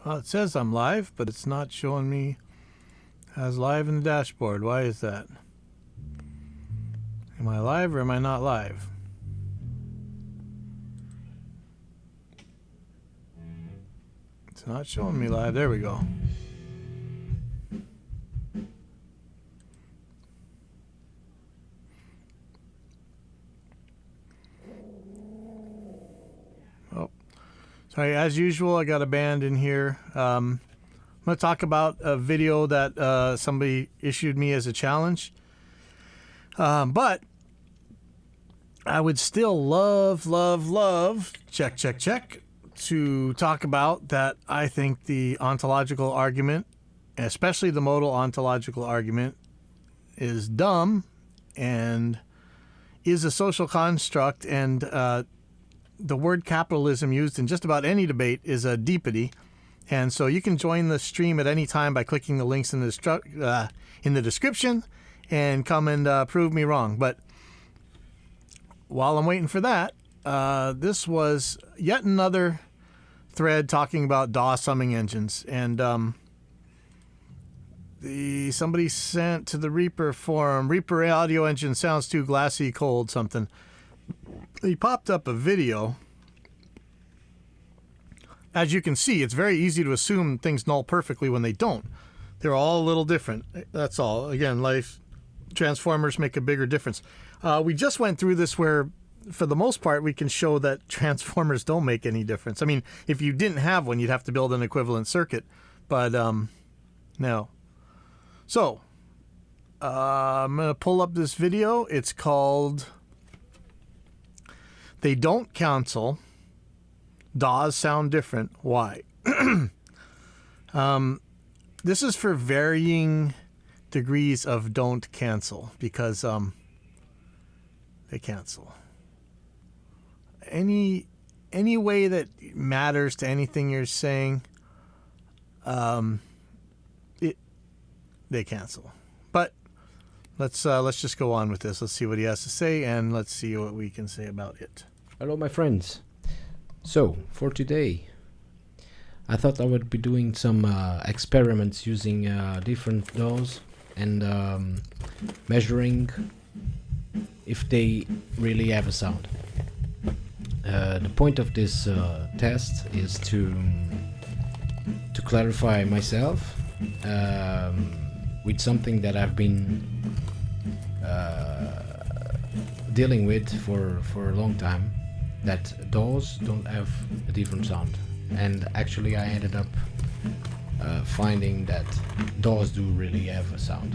Well, it says I'm live, but it's not showing me as live in the dashboard. Why is that? Am I live or am I not live? It's not showing me live. There we go. Oh, sorry. As usual, I got a band in here. I'm going to talk about a video that somebody issued me as a challenge. But I would still love, check, to talk about that. I think the ontological argument, especially the modal ontological argument, is dumb and is a social construct, and the word capitalism used in just about any debate is a deepity. And so you can join the stream at any time by clicking the links in the description and come and prove me wrong. But while I'm waiting for that, this was yet another thread talking about DAW summing engines. And somebody sent to the Reaper forum, Reaper audio engine sounds too glassy, cold, something. He popped up a video. As you can see, it's very easy to assume things null perfectly when they don't. They're all a little different. That's all. Again, life transformers make a bigger difference. We just went through this where, for the most part, we can show that transformers don't make any difference. I mean, if you didn't have one, you'd have to build an equivalent circuit. But no. So, I'm going to pull up this video. It's called They Don't Cancel. DAWs Sound Different. Why? This is for varying degrees of don't cancel, because they cancel. Any way that matters to anything you're saying, they cancel. But let's just go on with this. Let's see what he has to say, and let's see what we can say about it. Hello, my friends. So, for today, I thought I would be doing some experiments using different DAWs and measuring if they really have a sound. The point of this test is to clarify myself with something that I've been dealing with for a long time, that DAWs don't have a different sound. And actually I ended up finding that DAWs do really have a sound.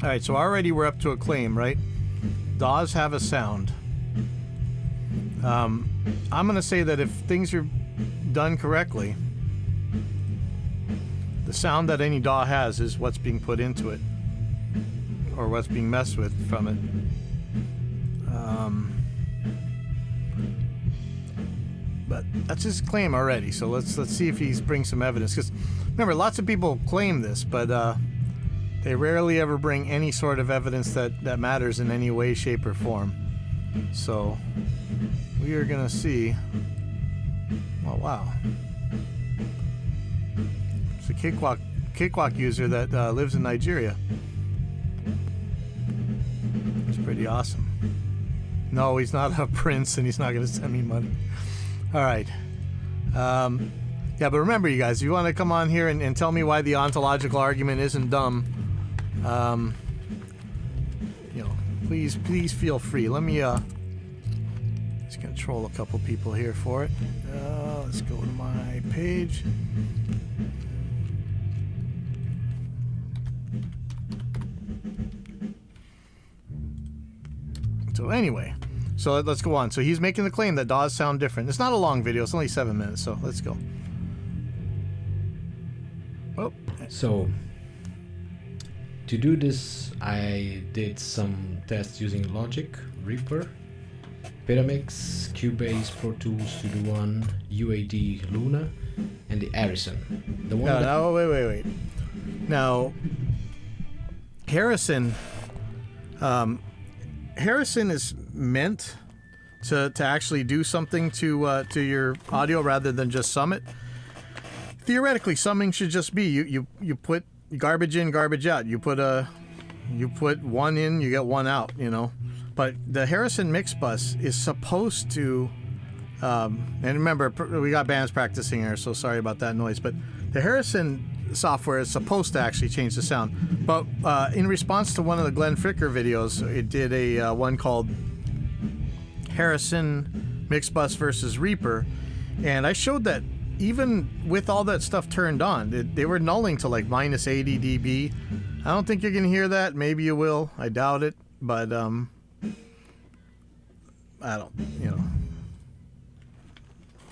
Alright, so already we're up to a claim, right? DAWs have a sound. I'm going to say that if things are done correctly, the sound that any DAW has is what's being put into it, or what's being messed with from it. But that's his claim already, so let's see if he's bring some evidence. Because remember, lots of people claim this, but they rarely ever bring any sort of evidence that matters in any way, shape, or form. So we are gonna see. Oh wow, it's a cakewalk user that lives in Nigeria. It's pretty awesome. No, he's not a prince, and he's not gonna send me money. All right. Yeah, but remember, you guys, if you want to come on here and tell me why the ontological argument isn't dumb, please feel free. Let me just control a couple people here for it. Let's go to my page. So anyway. So let's go on. So he's making the claim that DAWs sound different. It's not a long video. It's only 7 minutes. So let's go. Oh. So to do this, I did some tests using Logic, Reaper, Pyramix, Cubase, Pro Tools, Studio One, UAD, Luna, and the Harrison. The one. No, wait. Now, Harrison is meant to actually do something to your audio rather than just sum it. Theoretically, summing should just be you put garbage in, garbage out. You put one in, you get one out. You know, but the Harrison mix bus is supposed to. And remember, we got bands practicing here, so sorry about that noise. But the Harrison software is supposed to actually change the sound. But in response to one of the Glenn Fricker videos, it did a one called Harrison Mixbus versus Reaper, and I showed that even with all that stuff turned on, they were nulling to like minus 80 dB. I don't think you're gonna hear that. Maybe you will. I doubt it. But I don't. You know.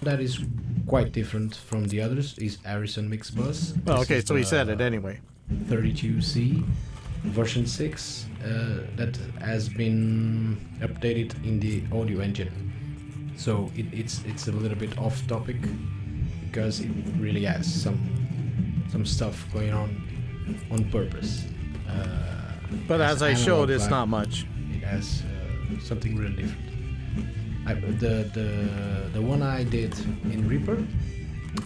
That is quite different from the others. Is Harrison Mixbus. Oh, okay. So he said it anyway. 32C version 6 that has been updated in the audio engine. So it's a little bit off topic because it really has some stuff going on purpose. But as I showed, it's not much. It has something really different. The one I did in Reaper,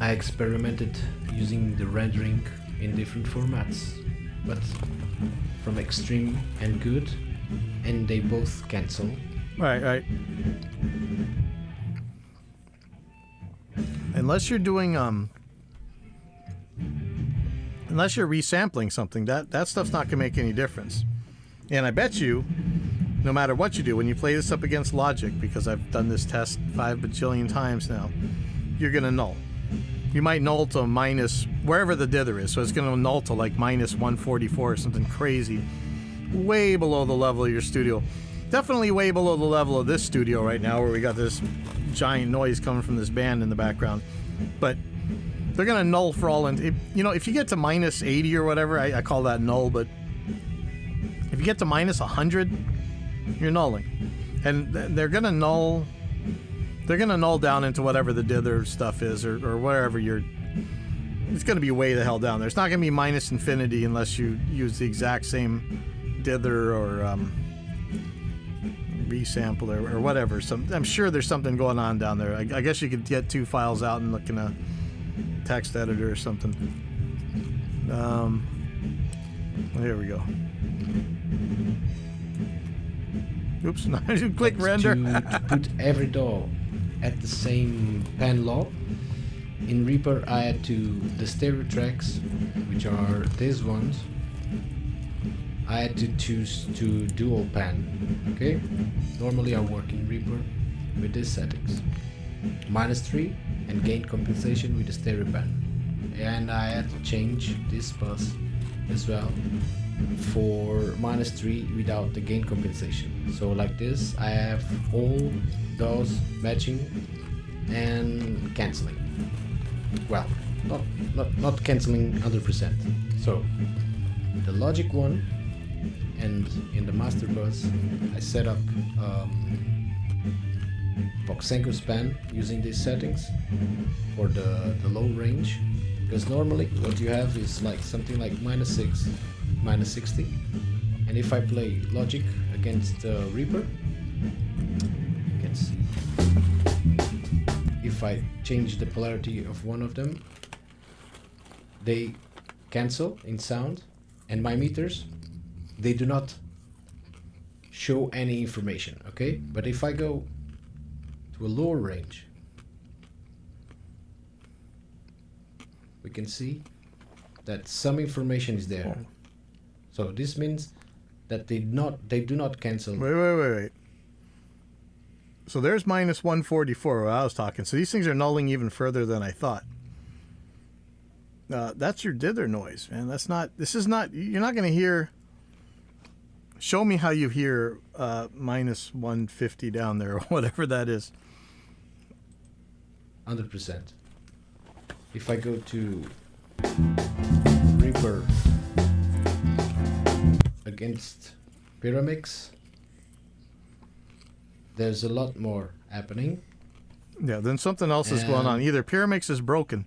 I experimented using the rendering in different formats, but from extreme and good, and they both cancel. Right. Unless you're doing unless you're resampling something, that stuff's not gonna make any difference. And I bet you, no matter what you do, when you play this up against Logic, because I've done this test 5 bajillion times now, you're gonna null. You might null to minus wherever the dither is, so it's gonna null to like minus 144 or something crazy, way below the level of your studio. Definitely way below the level of this studio right now, where we got this giant noise coming from this band in the background. But they're gonna null for all. And if you get to minus 80 or whatever, I call that null. But if you get to minus 100, you're nulling, and they're gonna null. They're gonna null down into whatever the dither stuff is, or wherever you're. It's gonna be way the hell down there. It's not gonna be minus infinity unless you use the exact same dither or resample or whatever. I'm sure there's something going on down there. I guess you could get 2 files out and look in a text editor or something. Here we go. Oops, no, I didn't click render. To put every DAW at the same pan law, in Reaper I had the stereo tracks, which are these ones, I had to choose to dual pan. Okay, normally I work in Reaper with these settings: -3 and gain compensation with the stereo pan, and I had to change this bus as well for -3 without the gain compensation. So like this, I have all those matching and cancelling. Well, not cancelling 100%. So the Logic one, and in the master bus I set up Voxenko span using these settings for the low range, because normally what you have is like something like -6, -60, and if I play Logic against Reaper, you can see if I change the polarity of one of them, they cancel in sound, and my meters, they do not show any information. Okay, but if I go to a lower range, we can see that some information is there. So this means that they do not cancel. Wait. So there's -144 where I was talking. So these things are nulling even further than I thought. That's your dither noise, man. You're not going to hear. Show me how you hear -150 down there, or whatever that is. 100%. If I go to Reaper against Pyramix, there's a lot more happening. Yeah, then something else is going on. Either Pyramix is broken.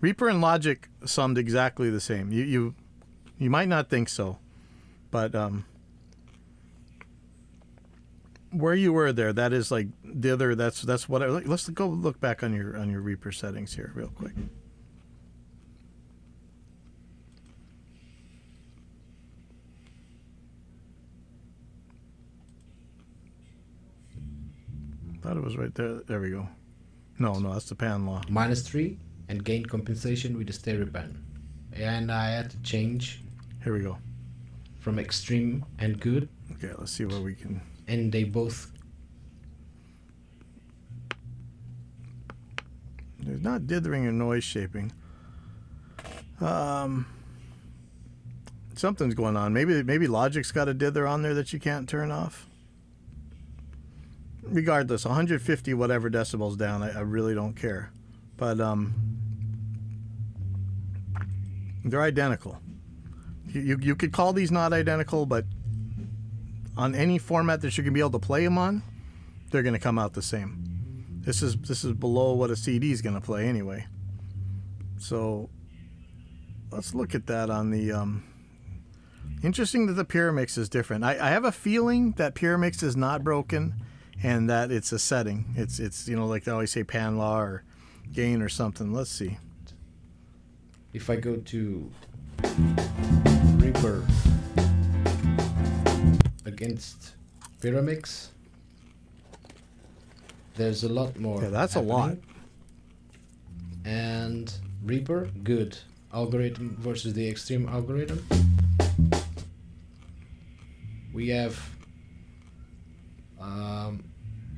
Reaper and Logic summed exactly the same. You might not think so, but where you were there, that is like dither. That's what. Let's go look back on your Reaper settings here real quick. Thought it was right there. There we go. No, that's the pan law. -3 and gain compensation with the stereo band. And I had to change. Here we go. From extreme and good. Okay, let's see where we can. And they both. There's not dithering or noise shaping. Something's going on. Maybe Logic's got a dither on there that you can't turn off. Regardless, 150 whatever decibels down, I really don't care. But they're identical. You could call these not identical, but on any format that you can be able to play them on, they're going to come out the same. This is below what a CD is going to play anyway. So let's look at that on the. Interesting that the Pyramix is different. I have a feeling that Pyramix is not broken, and that it's a setting. It's like they always say pan law or gain or something. Let's see. If I go to Reaper against Pyramix, there's a lot more. Yeah, that's happening. A lot. And Reaper, good. Algorithm versus the extreme algorithm. We have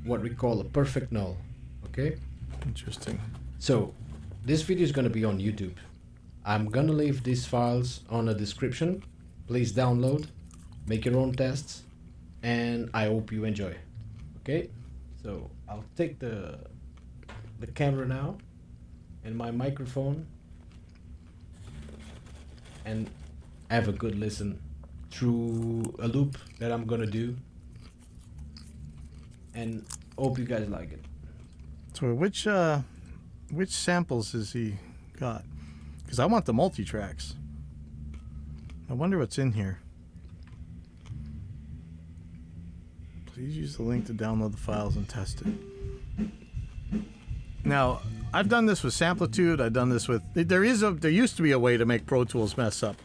what we call a perfect null. Okay? Interesting. So, this video is going to be on YouTube. I'm going to leave these files on the description. Please download, make your own tests, and I hope you enjoy. Okay? So, I'll take the camera now and my microphone and have a good listen through a loop that I'm going to do. And hope you guys like it. So which samples has he got? Because I want the multi-tracks. I wonder what's in here. Please use the link to download the files and test it. Now, I've done this with Samplitude. I've done this with... There used to be a way to make Pro Tools mess up.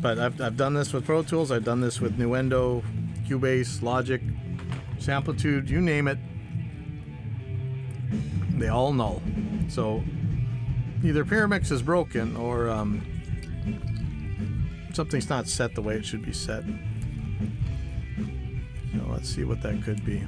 But I've done this with Pro Tools. I've done this with Nuendo, Cubase, Logic, Samplitude, you name it. They all know. So either Pyramix is broken or something's not set the way it should be set. So let's see what that could be.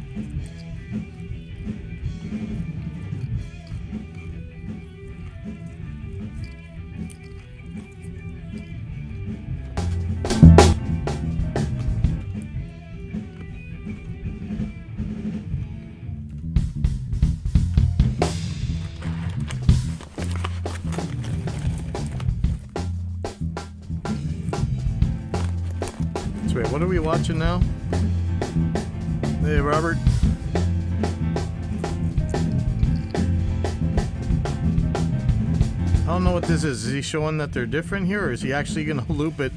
Wait, what are we watching now? Hey, Robert. I don't know what this is. Is he showing that they're different here, or is he actually going to loop it,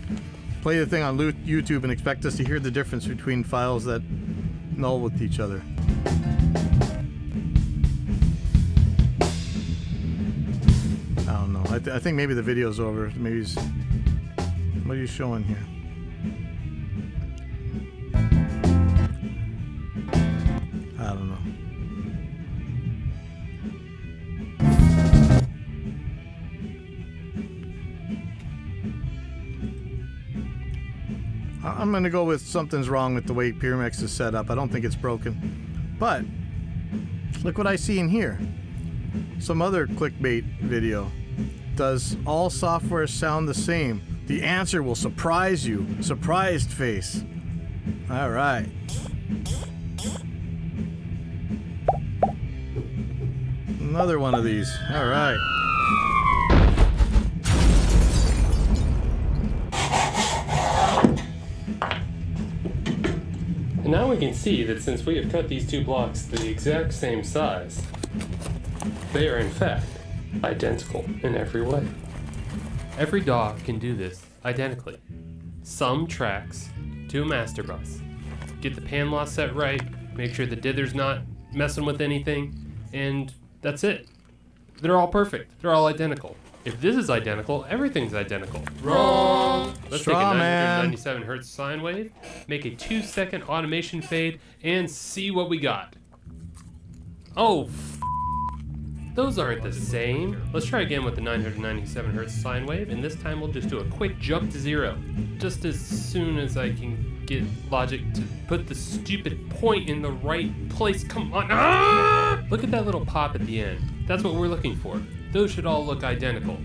play the thing on YouTube, and expect us to hear the difference between files that null with each other? I don't know. I think maybe the video's over. Maybe he's... What are you showing here? I don't know. I'm going to go with something's wrong with the way Pyramix is set up. I don't think it's broken. But look what I see in here. Some other clickbait video. Does all software sound the same? The answer will surprise you. Surprised face. All right. Another one of these. All right. And now we can see that since we have cut these two blocks to the exact same size, they are in fact identical in every way. Every DAW can do this identically. Sum tracks to a master bus, get the pan law set right, make sure the dither's not messing with anything, and that's it. They're all perfect. They're all identical. If this is identical, everything's identical. Wrong! Let's Straw take a man. 997 hertz sine wave, make a 2-second automation fade, and see what we got. Oh, those aren't the same. Let's try again with the 997 hertz sine wave, and this time we'll just do a quick jump to 0. Just as soon as I can get Logic to put the stupid point in the right place. Come on. Ah! Look at that little pop at the end. That's what we're looking for. Those should all look identical.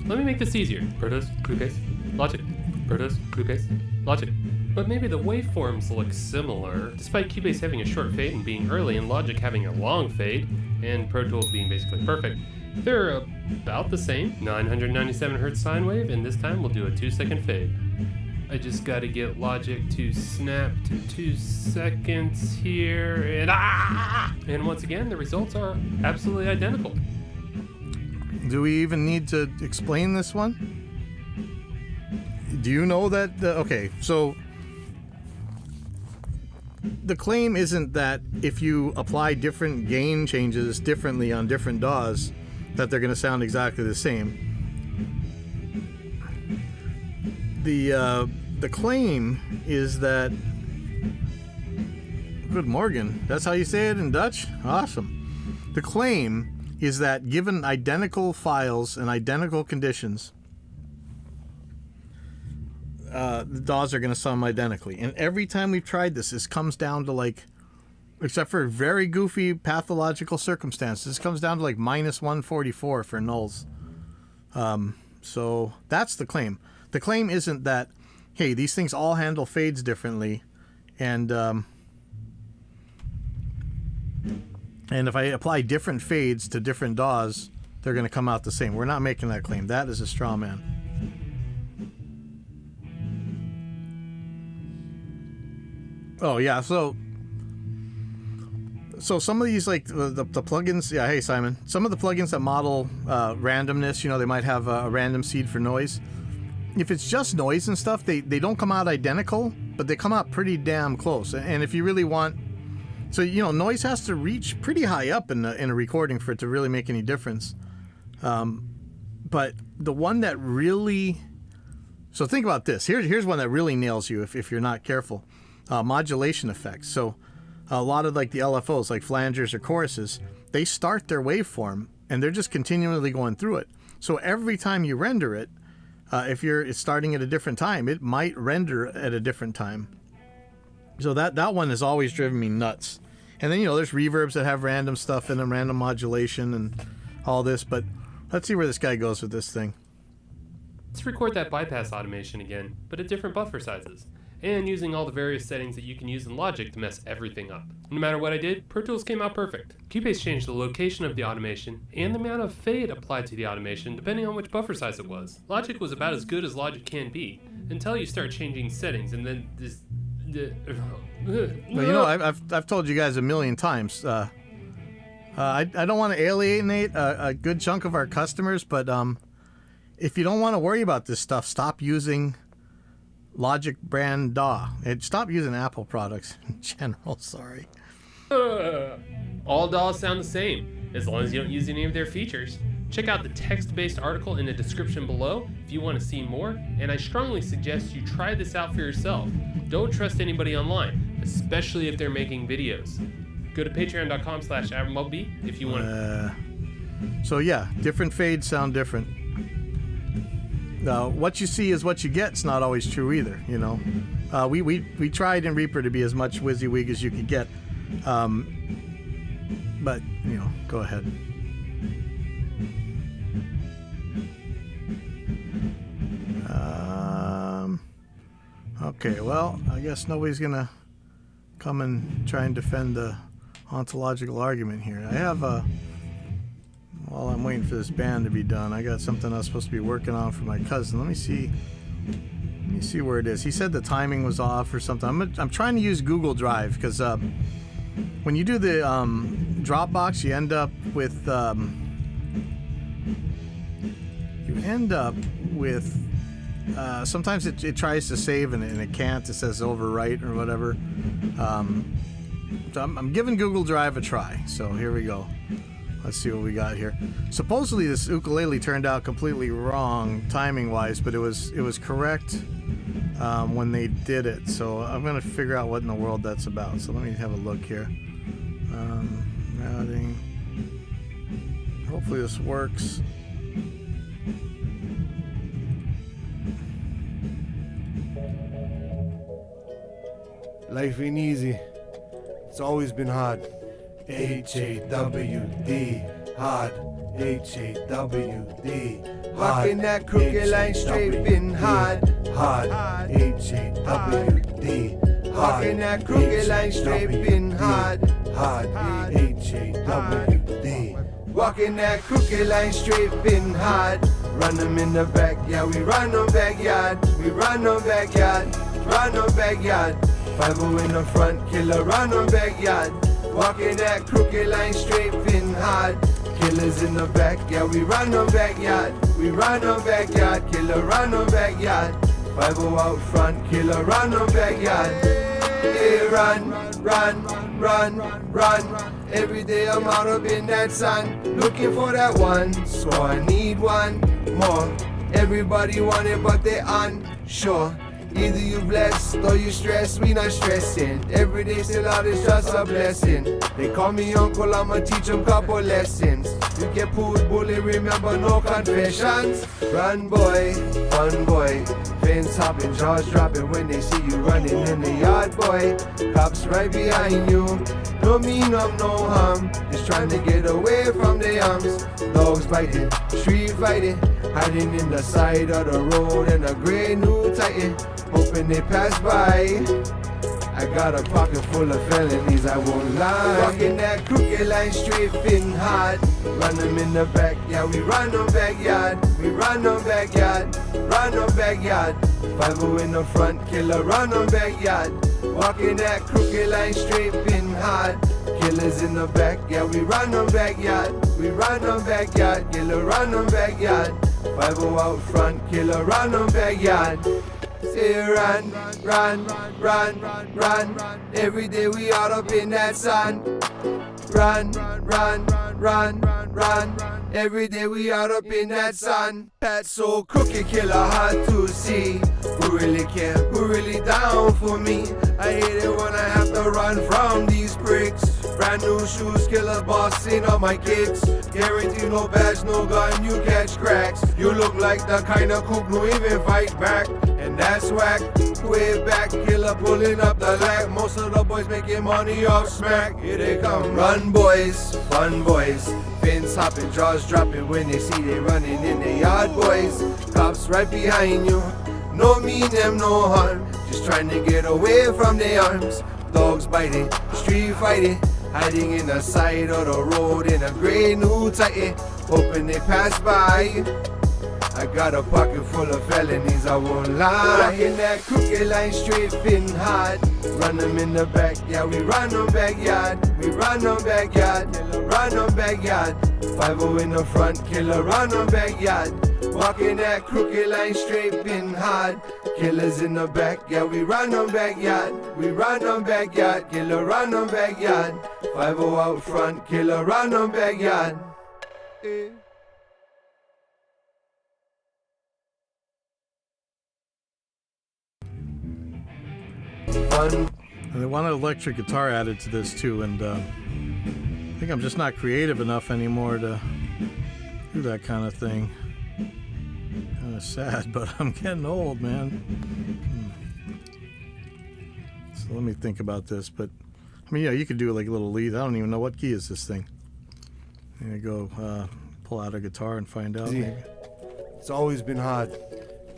Let me make this easier. Protos, Cubase, Logic. Protos, Cubase, Logic. But maybe the waveforms look similar, despite Cubase having a short fade and being early and Logic having a long fade, and Pro Tools being basically perfect. They're about the same. 997 hertz sine wave, and this time we'll do a 2-second fade. I just gotta get Logic to snap to 2 seconds here, and once again, the results are absolutely identical. Do we even need to explain this one? Do you know that? Okay, so the claim isn't that if you apply different gain changes differently on different DAWs, that they're going to sound exactly the same. The claim is that. Good morning. That's how you say it in Dutch? Awesome. The claim is that given identical files and identical conditions, the DAWs are going to sound identically. And every time we've tried this comes down to like, except for very goofy pathological circumstances, this comes down to like minus 144 for nulls. So that's the claim. The claim isn't that, hey, these things all handle fades differently, and if I apply different fades to different DAWs, they're going to come out the same. We're not making that claim. That is a straw man. Oh yeah, so some of these, like the plugins, yeah, hey Simon, some of the plugins that model randomness, you know, they might have a random seed for noise. If it's just noise and stuff, they don't come out identical, but they come out pretty damn close. And if you really want, so you know, noise has to reach pretty high up in a recording for it to really make any difference. But the one that really, so think about this. Here's one that really nails you if you're not careful. Modulation effects. So a lot of like the LFOs, like flangers or choruses, they start their waveform and they're just continually going through it. So every time you render it, if it's starting at a different time, it might render at a different time. So that one has always driven me nuts. And then, you know, there's reverbs that have random stuff in them, random modulation and all this. But let's see where this guy goes with this thing. Let's record that bypass automation again, but at different buffer sizes, and using all the various settings that you can use in Logic to mess everything up. No matter what I did, Pro Tools came out perfect. Cubase changed the location of the automation and the amount of fade applied to the automation depending on which buffer size it was. Logic was about as good as Logic can be, until you start changing settings, and then this... Well, you know, I've told you guys a million times, I don't want to alienate a good chunk of our customers, but if you don't want to worry about this stuff, stop using Logic brand DAW. Stop using Apple products in general, sorry. All DAWs sound the same, as long as you don't use any of their features. Check out the text-based article in the description below if you want to see more, and I strongly suggest you try this out for yourself. Don't trust anybody online, especially if they're making videos. Go to patreon.com/AdmiralB if you want. So yeah, different fades sound different. What you see is what you get. It's not always true either, you know. We tried in Reaper to be as much WYSIWYG as you could get, but you know, go ahead. Okay, well, I guess nobody's gonna come and try and defend the ontological argument here. I have while I'm waiting for this band to be done, I got something I was supposed to be working on for my cousin. Let me see where it is. He said the timing was off or something. I'm trying to use Google Drive because when you do the Dropbox, you end up with sometimes it tries to save and it can't. It says overwrite or whatever. So I'm giving Google Drive a try. So here we go. Let's see what we got here. Supposedly this ukulele turned out completely wrong timing-wise, but it was correct when they did it. So I'm gonna figure out what in the world that's about. So let me have a look here. Routing. Hopefully this works. Life ain't easy. It's always been hard. H-A-W-D, hard. H-A-W-D, Walking that crooked line straight, been hard. hard. H-A-W-D, Walking that crooked line straight, been hard. hard. H-A-W-D. Walking that crooked line straight, been hard. Run them in the backyard, we run them backyard. We run them backyard, run them backyard. 5-0 in the front, killer, run them backyard. Walking that crooked line straight, been hard. Killers in the backyard, we run them backyard. We run them backyard, killer, run them backyard. 5-0 out front, killer, run them backyard. Hey, run, run, run, run. Every day I'm out up in that sun, looking for that one. So I need one more. Everybody want it, but they unsure. Either you blessed or you stressed, we not stressing. Every day still out is just a blessing. They call me uncle, I'ma teach them couple lessons. You get pulled, bully, remember no confessions. Run boy, fun boy. Fence hopping, jaws dropping when they see you running in the yard boy. Cops right behind you, no mean of no harm. Just trying to get away from the arms. Dogs biting, street fighting, hiding in the side of the road in a gray new Titan. Hoping they pass by. I got a pocket full of felonies, I won't lie. Walking that crooked line straight, been hard. Run them in the backyard, we run them backyard. We run them backyard, run them backyard. 5-0 in the front, killer, run them backyard. Walking that crooked line straight, been hard. Killers in the backyard, we run them backyard. We run them backyard, killer, run them backyard. 5-0 out front, killer, run them backyard. Say run, run, run, run. Every day we out up in that sun. Run, run, run, run. Every day we out up in that sun. That's so crooked, killer, hard to see. Who really care? Who really down for me? I hate it when I have to run from these pricks. Brand new shoes, killer boss, seen on my kicks. Guarantee no badge, no gun, you catch cracks. You look like the kind of cook who even fight back. And that's whack, way back, killer pulling up the lag. Most of the boys making money off smack. Here they come, run boys, fun boys. Fence hopping, jaws dropping when they see they running in the yard boys. Cops right behind you, no mean them no harm. Just trying to get away from their arms. Dogs biting, street fighting, hiding in the side of the road in a gray new Titan. Hoping they pass by. I got a pocket full of felonies, I won't lie. Walking that crooked line straight, been hard. Run them in the backyard, we run them backyard. We run them backyard, run them backyard. 5-0 in the front, killer, run them backyard. Walking that crooked line straight, been hard. Killers in the backyard, we run them backyard. We run them backyard, killer, run them backyard. 5-0 out front, killer, run them backyard. And they want an electric guitar added to this too, and I think I'm just not creative enough anymore to do that kind of thing. Kind of sad, but I'm getting old, man. So let me think about this. But I mean, yeah, you could do like little leads. I don't even know what key is this thing. There you go. Pull out a guitar and find out. Maybe. It's always been hard.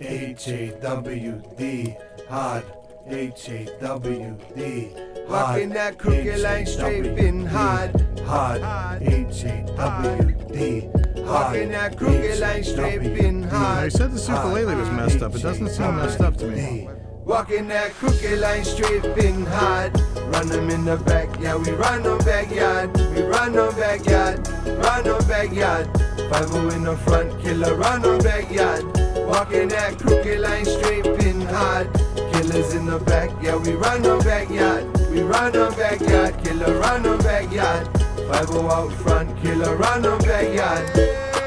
H-A-W-D, hard. H-A-W-D, Walking that crooked line straight, been hard. hard. H-A-W-D, Walking that crooked line straight, been I hard. said this ukulele was messed up. It doesn't seem messed up to me. Walking that crooked line straight, been hard. Run them in the backyard, we run them backyard. We run them backyard, run them backyard. 5-0 in the front, killer, run them backyard. Walking that crooked line straight, been hard. Killers in the backyard, we run them backyard. We run them backyard. killer run no backyard. 5-0 out front, killer run no backyard.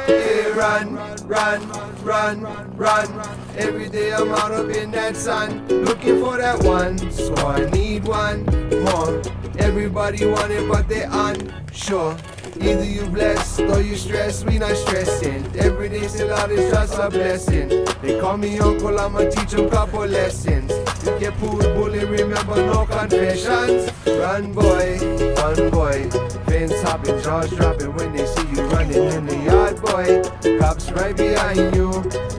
Yeah, run, run, run, run. Every day I'm out up in that sun, looking for that one, so I need one more. Everybody want it, but they unsure. Either you blessed or you stressed, we not stressing. Every day still out is just a blessing. They call me uncle, I'ma teach them couple lessons. You get pulled, bully, remember no confessions. Run boy, fun boy. Fence hopping, jaws dropping when they see you running in the yard boy. Cops right behind you,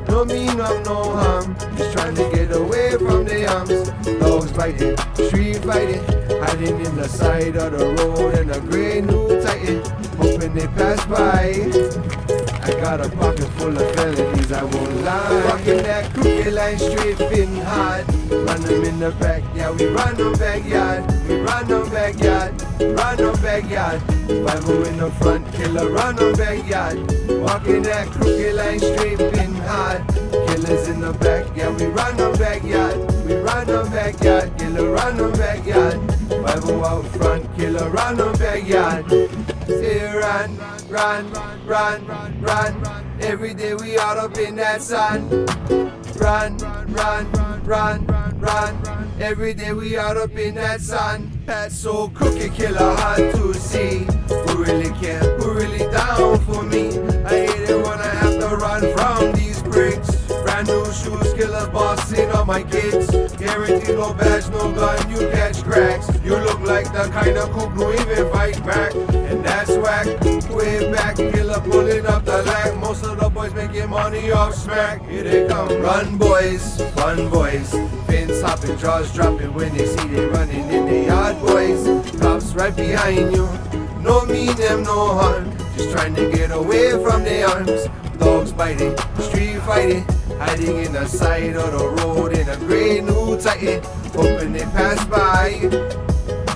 no mean I'm no harm. Just trying to get away from the arms. Dogs biting, street fighting, hiding in the side of the road in a gray new Titan. Hoping they pass by. I got a pocket full of felonies, I won't lie. Walking that crooked line straight, fitting hard. Run them in the back, yeah, we run them backyard. We run them backyard, run them backyard. 5-0 in the front, killer run them backyard. Walking that crooked line straight, fitting hard. Killers in the back, yeah, we run them backyard. We run them backyard, killer run them backyard. 5-0 out front, killer run them backyard. Say run, run, run, run. Every day we out up in that sun. Run, run, run, run. Every day we out up in that sun. That's so crooked, killer, hard to see. Who really care? Who really down for me? I hate it when I have to run from these bricks. Brand new shoes, killer bossing on my kids. Guaranteed no badge, no gun, you catch cracks. You look like the kind of cook who even fight back. And that's whack, way back, killer pulling up the lag. Most of the boys making money off smack. Here they come, run boys, fun boys. Fence hopping, jaws dropping when they see they running in the yard boys. Cops right behind you, no mean them no harm. Just trying to get away from the arms. Dogs biting, street fighting, hiding in the side of the road in a gray new Titan. Hoping they pass by.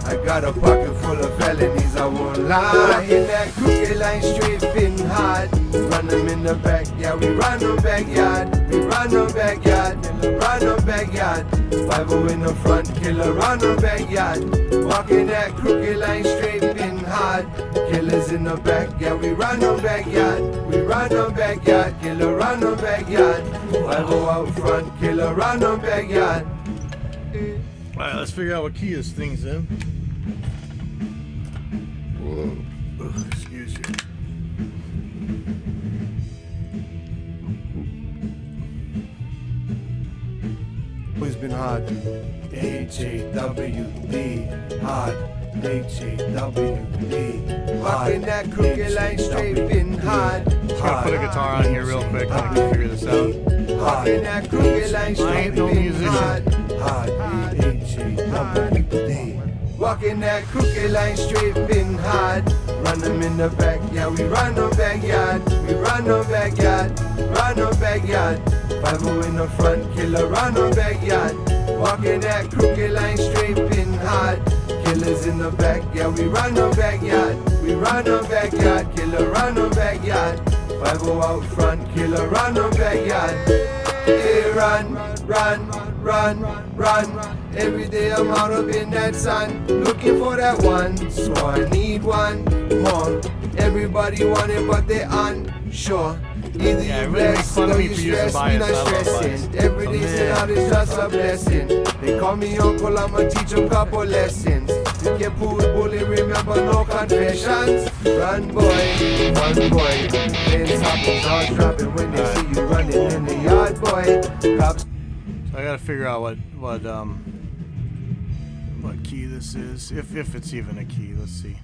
I got a pocket full of felonies, I won't lie. In that crooked line straight, fitting hard. Run them in the back, yeah, we run them backyard. We run them backyard, run them backyard. 5-0 in the front, killer run them backyard. Walking that crooked line straight, fitting hard. Killers in the back, yeah, we run them backyard. We run them backyard, killer run them backyard. 5-0 out front, killer run them backyard. Alright, let's figure out what key this thing's in. Whoa. Excuse you. Always been hard. H-A-W-D, hard. H-A-W-D, walking that crooked line straight, been hard. Just gotta put a guitar on here real quick, I can figure this out. Walking that crooked line I straight, ain't no been musician. hard. H-A-W-D, walking that crooked line straight, been hard. Run them in the back, yeah, we run them backyard. We run them backyard, run them backyard. 5-0 in the front, killer run them backyard. Walking that crooked line straight, been hard. Killers in the back, yeah, we run them backyard. We run them backyard, killer run them backyard. 5-0 out front, killer run them backyard. Yeah, run, run, run, run. Every day I'm out up in that sun, looking for that one, so I need one more. Everybody want it, but they unsure. Either Yeah, it you really makes blessed fun of or me you for using stressed, we bias. not I love stressing. bias. Every day still out is just a blessing. They call me uncle, I'ma teach them couple lessons. You get pulled, bully, remember no confessions. Run boy, run boy. Fence hopping, jaws dropping when they see you running in the yard boy. Cops. So I gotta figure out what key this is, if it's even a key. Let's see.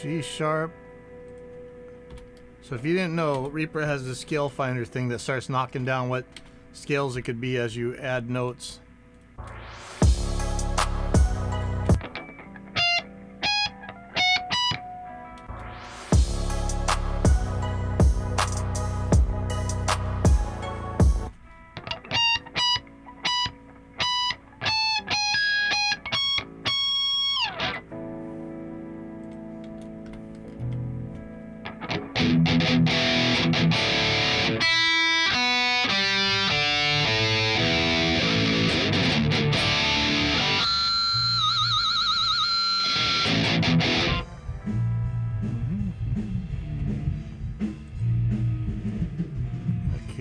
G sharp. So if you didn't know, Reaper has the scale finder thing that starts knocking down what scales it could be as you add notes.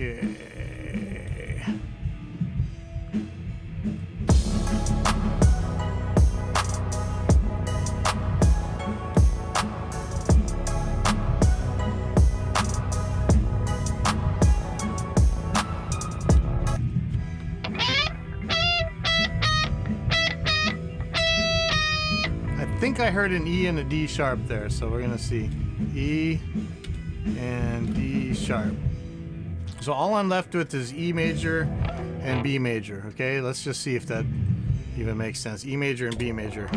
Okay. I think I heard an E and a D sharp there, so we're gonna see E and D sharp. So all I'm left with is E major and B major. Okay, let's just see if that even makes sense. E major and B major.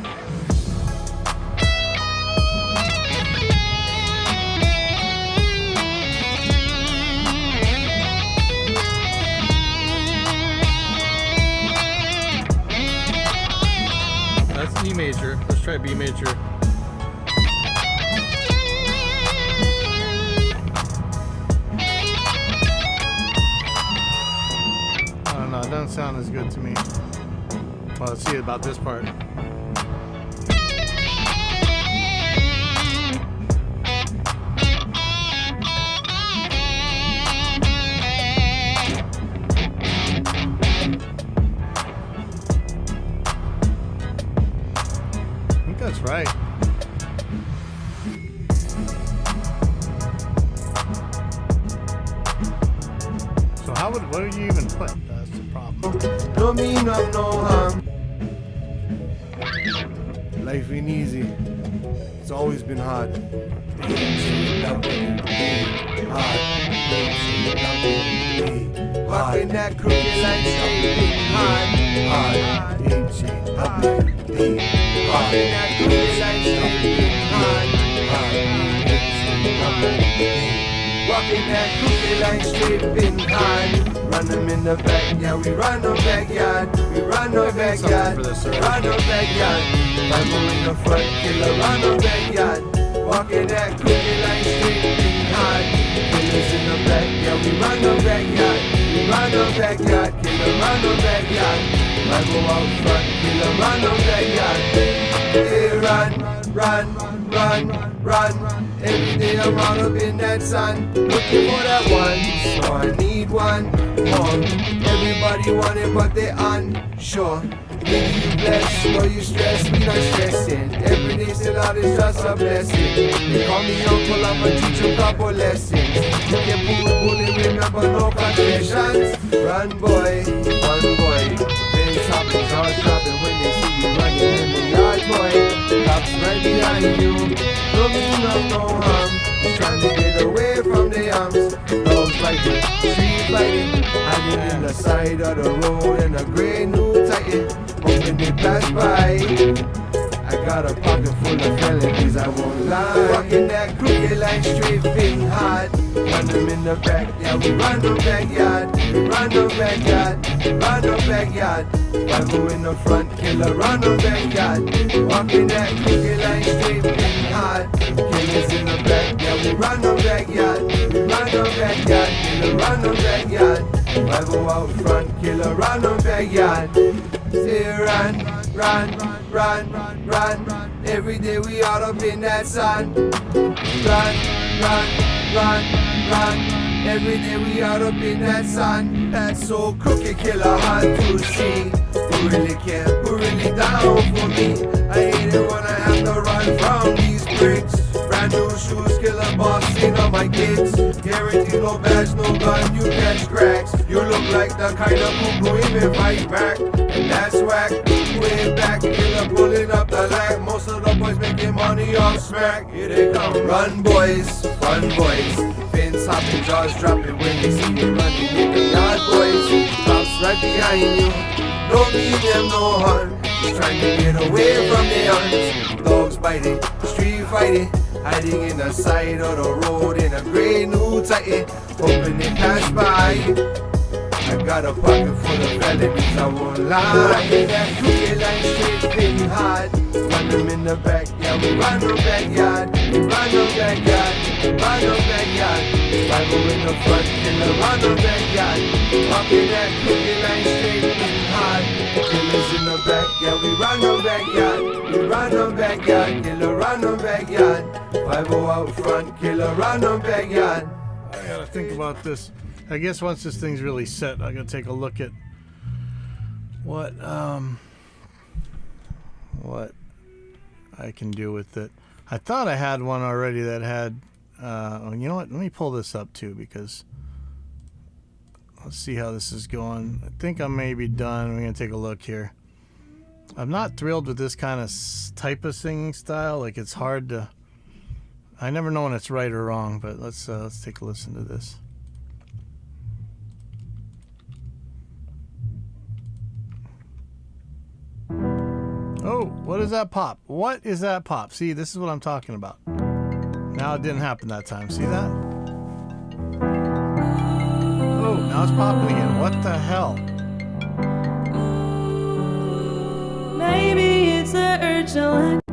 That's E major. Let's try B major. I don't know, it doesn't sound as good to me. Well, let's see about this part. I think that's right. So what would you even put? That's the problem. No mean of no harm. Life ain't easy. It's always been hard. Walking that crooked line straight hard. Walking that crooked line straight hard. Walking that crooked line straight been hard. Run them in the backyard, we run the backyard, we run the backyard, run the backyard. Bible in the front, killer run the backyard. Walking that crooked line straight been hard. Killers in the backyard, we run the backyard, we run the backyard, killer run the backyard. Bible out front, killer run the backyard. Hey, run. Every day I'm out up in that sun, looking for that one. So I need one more. Everybody want it, but they unsure. Maybe you blessed or you stressed, we not stressing. Every day still out is just a blessing. They call me uncle, I'ma teach them couple lessons. You can bully, remember no confessions. Run boy, one boy. Then chopping, jaws dropping when they see you running in the yard boy. Cops right behind you, no mean of no harm. Just trying to get away from the arms. Dogs fighting, street fighting, hiding in the side of the road in a gray new Titan. Hoping they pass by. I got a pocket full of felonies, I won't lie. Walking that crooked line straight, been hard. Run them in the backyard, we run the backyard, we run the backyard, run the backyard. Bible in the front, killer run the backyard. Walking that crooked line straight, been hard. Killers in the backyard, we run the backyard, we run the backyard, killer run the backyard. Bible out front, killer run the backyard. Say run. Every day we out up in that sun. Run. Every day we out up in that sun. That's so crooked, killer, hard to see. Who really care? Who really down for me? I hate it when I have to run from these bricks. Brand new shoes, killer boss, seen on my kids. Guarantee no badge, no gun, you catch cracks. You look like the kind of who even fight back. And that's whack, way back, killer pulling up the lag. Most of the boys making money off smack. Here they come, run boys. Fins hopping, jaws dropping when they see you running in the yard boys. Cops right behind you, don't mean them no harm. Just trying to get away from the arms. Dogs biting, street fighting, hiding in the side of the road in a gray new Titan. Hoping they pass by. I got a pocket full of felonies, I won't lie. Walking that crooked line straight, been hard. Run them in the backyard, we run the backyard, we run the backyard, we run the backyard. Bible in the front, killer run the backyard. Walking that crooked line straight, been hard. Killers in the backyard, we run the backyard, we run the backyard, killer run the backyard. Bible out front, killer run the backyard. I gotta think about this. I guess once this thing's really set, I gotta take a look at what I can do with it. I thought I had one already that had you know what, let me pull this up too, because let's see how this is going. I think I may be done. We're gonna take a look here. I'm not thrilled with this kind of type of singing style. Like, it's hard to, I never know when it's right or wrong, but let's take a listen to this. Oh, what is that pop? What is that pop? See, this is what I'm talking about. Now it didn't happen that time. See that? Oh, now it's popping again. What the hell? Maybe it's the urge to let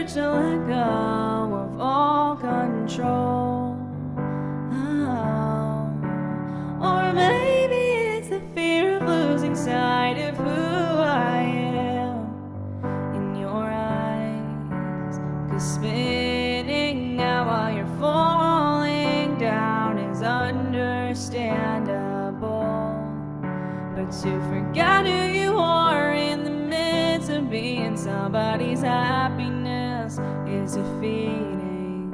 to let go of all control. Oh. Or maybe it's the fear of losing sight of who I am in your eyes. 'Cause spinning out while you're falling down is understandable. But to forget who you are in the midst of being somebody's happiness is defeating.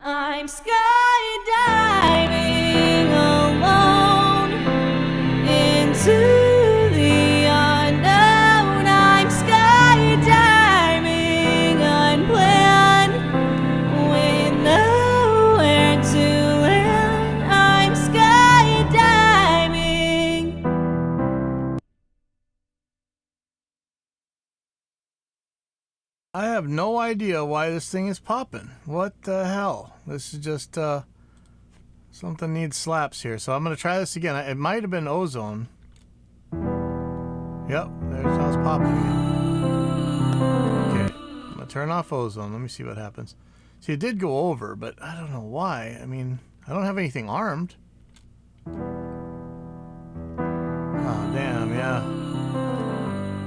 I'm skydiving alone into the unknown. I'm skydiving unplanned with nowhere to land. I'm skydiving. I have no idea why this thing is popping. What the hell? This is just something needs slaps here. So I'm gonna try this again. It might have been ozone. Yep, there's how it's popping again. Okay, I'm gonna turn off ozone. Let me see what happens. See, it did go over, but I don't know why. I mean, I don't have anything armed. Oh damn, yeah.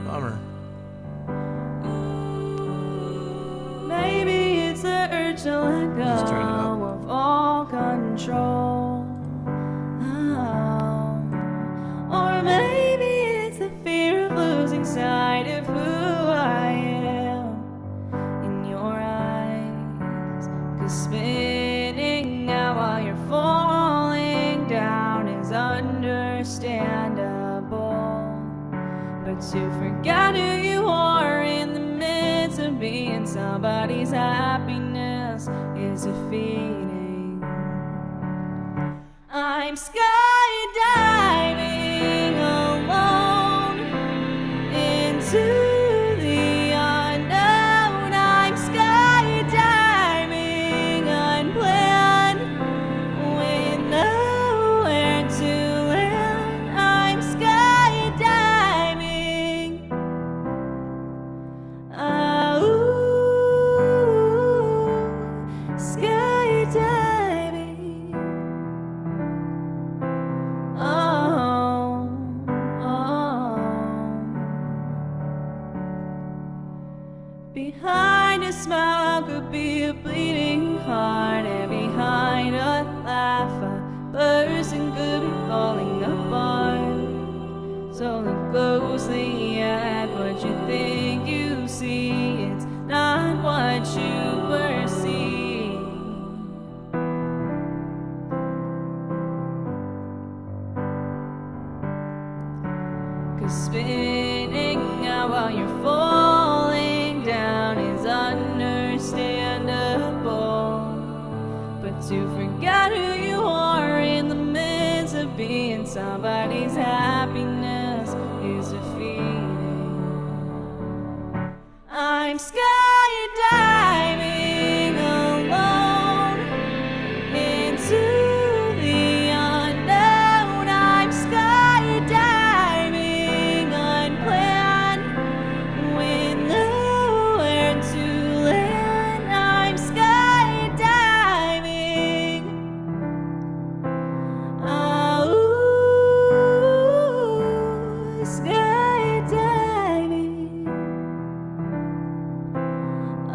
Bummer. Maybe it's the urge to let Just turn it up. go of all control. Oh. Or maybe it's the fear of losing sight of who I am in your eyes. 'Cause spinning out while you're falling down is understandable. But to forget who you are in the midst of being somebody's happiness is defeating. I'm skydiving alone into the unknown. I'm skydiving unplanned with nowhere to land. I'm skydiving. Skydiving. Oh, oh. Behind a smile could be a bleeding heart, and behind a laugh a person could be falling apart. So look closely at what you think you see. It's not what you perceive. 'Cause spinning out while you're falling down is understandable. But to forget who you are in the midst of being somebody's happiness is defeating. I'm skydiving alone into the unknown. I'm skydiving unplanned with nowhere to land. I'm skydiving. Oh, skydiving.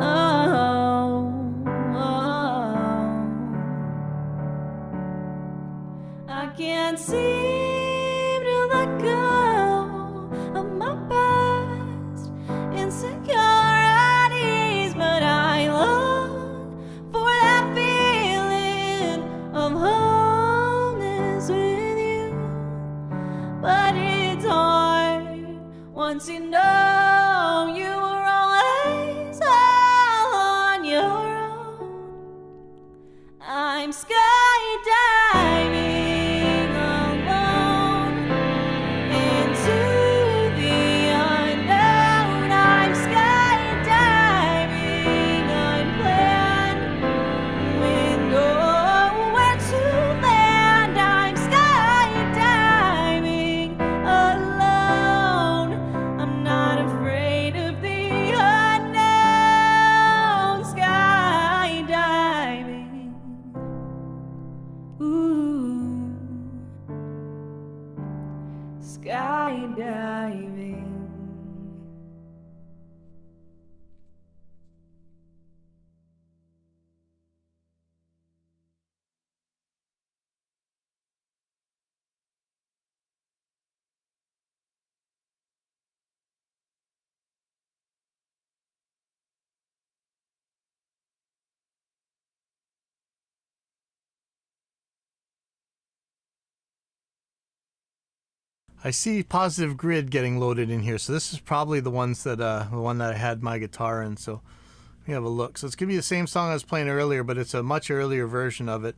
Oh, I can't seem to let go of my past insecurities, but I long for that feeling of wholeness with you. But it's hard once you know you were always all on your own. I'm skydiving alone into the unknown. I'm skydiving unplanned with nowhere to land. I'm skydiving alone. I'm not afraid of the unknown. Skydiving. Ooh. Skydiving. I see positive grid getting loaded in here, so this is probably the ones that the one that I had my guitar in. So let me have a look. So it's gonna be the same song I was playing earlier, but it's a much earlier version of it.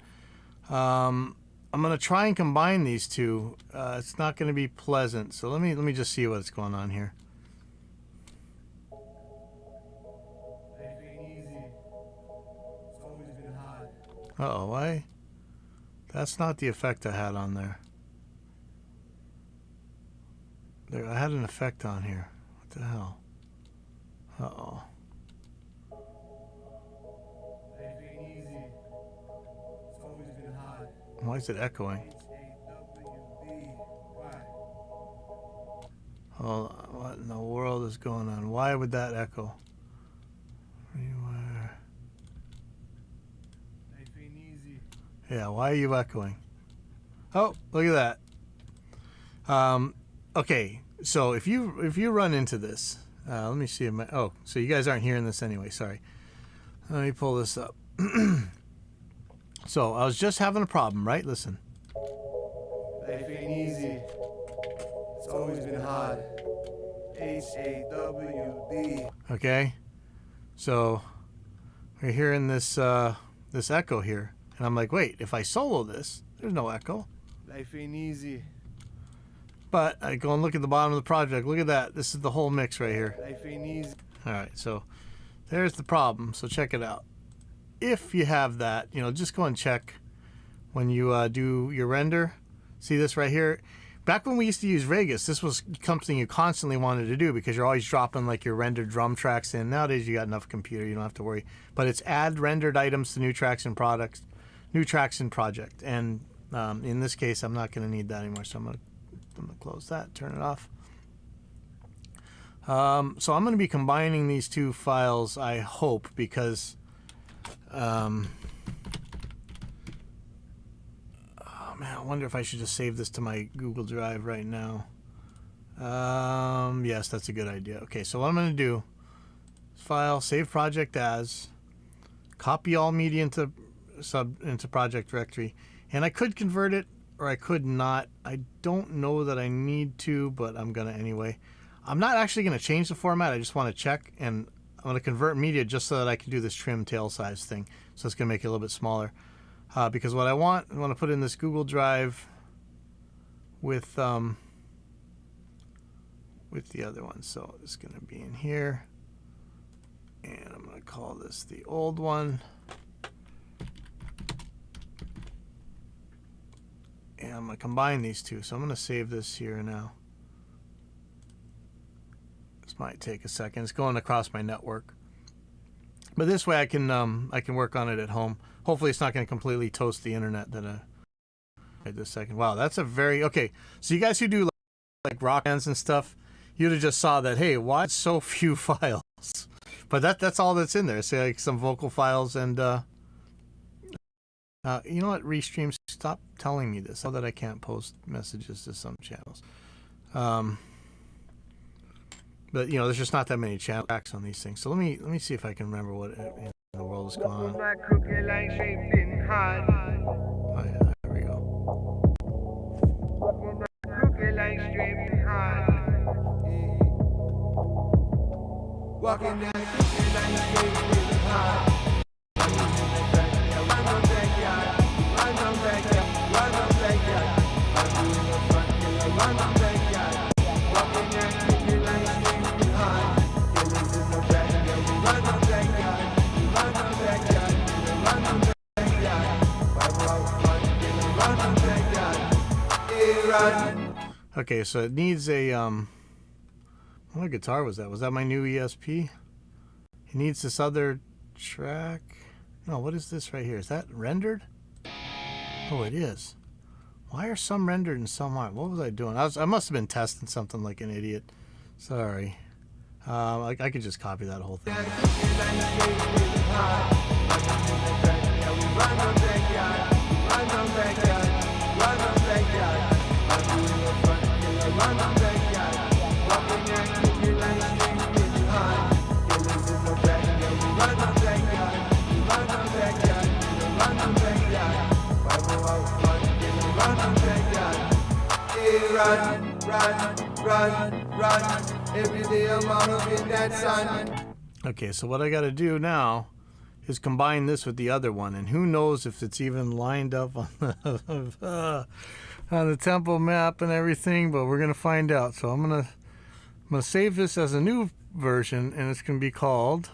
I'm gonna try and combine these two. It's not gonna be pleasant. So let me just see what's going on here. Life ain't easy. It's always been hard. Uh-oh, why? That's not the effect I had on there. There, I had an effect on here. What the hell? Uh-oh. Life ain't easy. It's always been hard. Why is it echoing? HAWD. Why? Oh, what in the world is going on? Why would that echo? Rewire. Life ain't easy. Yeah, why are you echoing? Oh, look at that. Okay, so if you run into this, let me see. Oh, so you guys aren't hearing this anyway. Sorry. Let me pull this up. So I was just having a problem, right? Listen. Life ain't easy. It's always been hard. HAWD. Okay. So we're hearing this this echo here, and I'm like, wait, if I solo this, there's no echo. Life ain't easy. But I go and look at the bottom of the project. Look at that. This is the whole mix right here. Life ain't easy. All right, so there's the problem. So check it out. If you have that, just go and check when you do your render. See this right here? Back when we used to use Vegas, this was something you constantly wanted to do because you're always dropping like your rendered drum tracks in. Nowadays you got enough computer, you don't have to worry. But it's add rendered items to new tracks and products, new tracks and project. And in this case, I'm not going to need that anymore, so I'm going to close that, turn it off. So I'm going to be combining these two files, I hope, because oh man, I wonder if I should just save this to my Google Drive right now. Yes, that's a good idea. Okay, so what I'm going to do is file, save project as, copy all media into project directory, and I could convert it or I could not. I don't know that I need to, but I'm gonna anyway. I'm not actually gonna change the format. I just want to check, and I'm gonna convert media just so that I can do this trim tail size thing. So it's gonna make it a little bit smaller, because what I want to put in this Google Drive with the other one. So it's gonna be in here. And I'm going to call this the old one. And I'm going to combine these two. So I'm going to save this here now. This might take a second. It's going across my network. But this way I can work on it at home. Hopefully it's not going to completely toast the internet that wait this second. Wow, that's a very okay. So you guys who do like rock bands and stuff, you'd have just saw that, hey, why so few files? But that's all that's in there. Say like some vocal files and you know what, Restream, stop telling me this so that I can't post messages to some channels. But you know, there's just not that many tracks on these things. So let me see if I can remember what in the world is going on. Oh yeah, there we go. Walking down crooked line straight with hard. Run on backyard, run on backyard, run on backyard. I'm doing the front killer, run on backyard. Walking down crooked line straight with hard. Killers in the backyard, we run on backyard, we run on backyard, run on backyard. Five out front killer, run on backyard. Hey, run. Okay, so it needs a what guitar was that? Was that my new ESP? It needs this other track. No, what is this right here? Is that rendered? Oh, it is. Why are some rendered and some aren't? What was I doing? I must have been testing something like an idiot. Sorry. I could just copy that whole thing. Run, run, run, run. Every day I'm out of in that sun. Okay, so what I got to do now is combine this with the other one, and who knows if it's even lined up on the tempo map and everything, but we're gonna find out. So I'm gonna save this as a new version, and it's gonna be called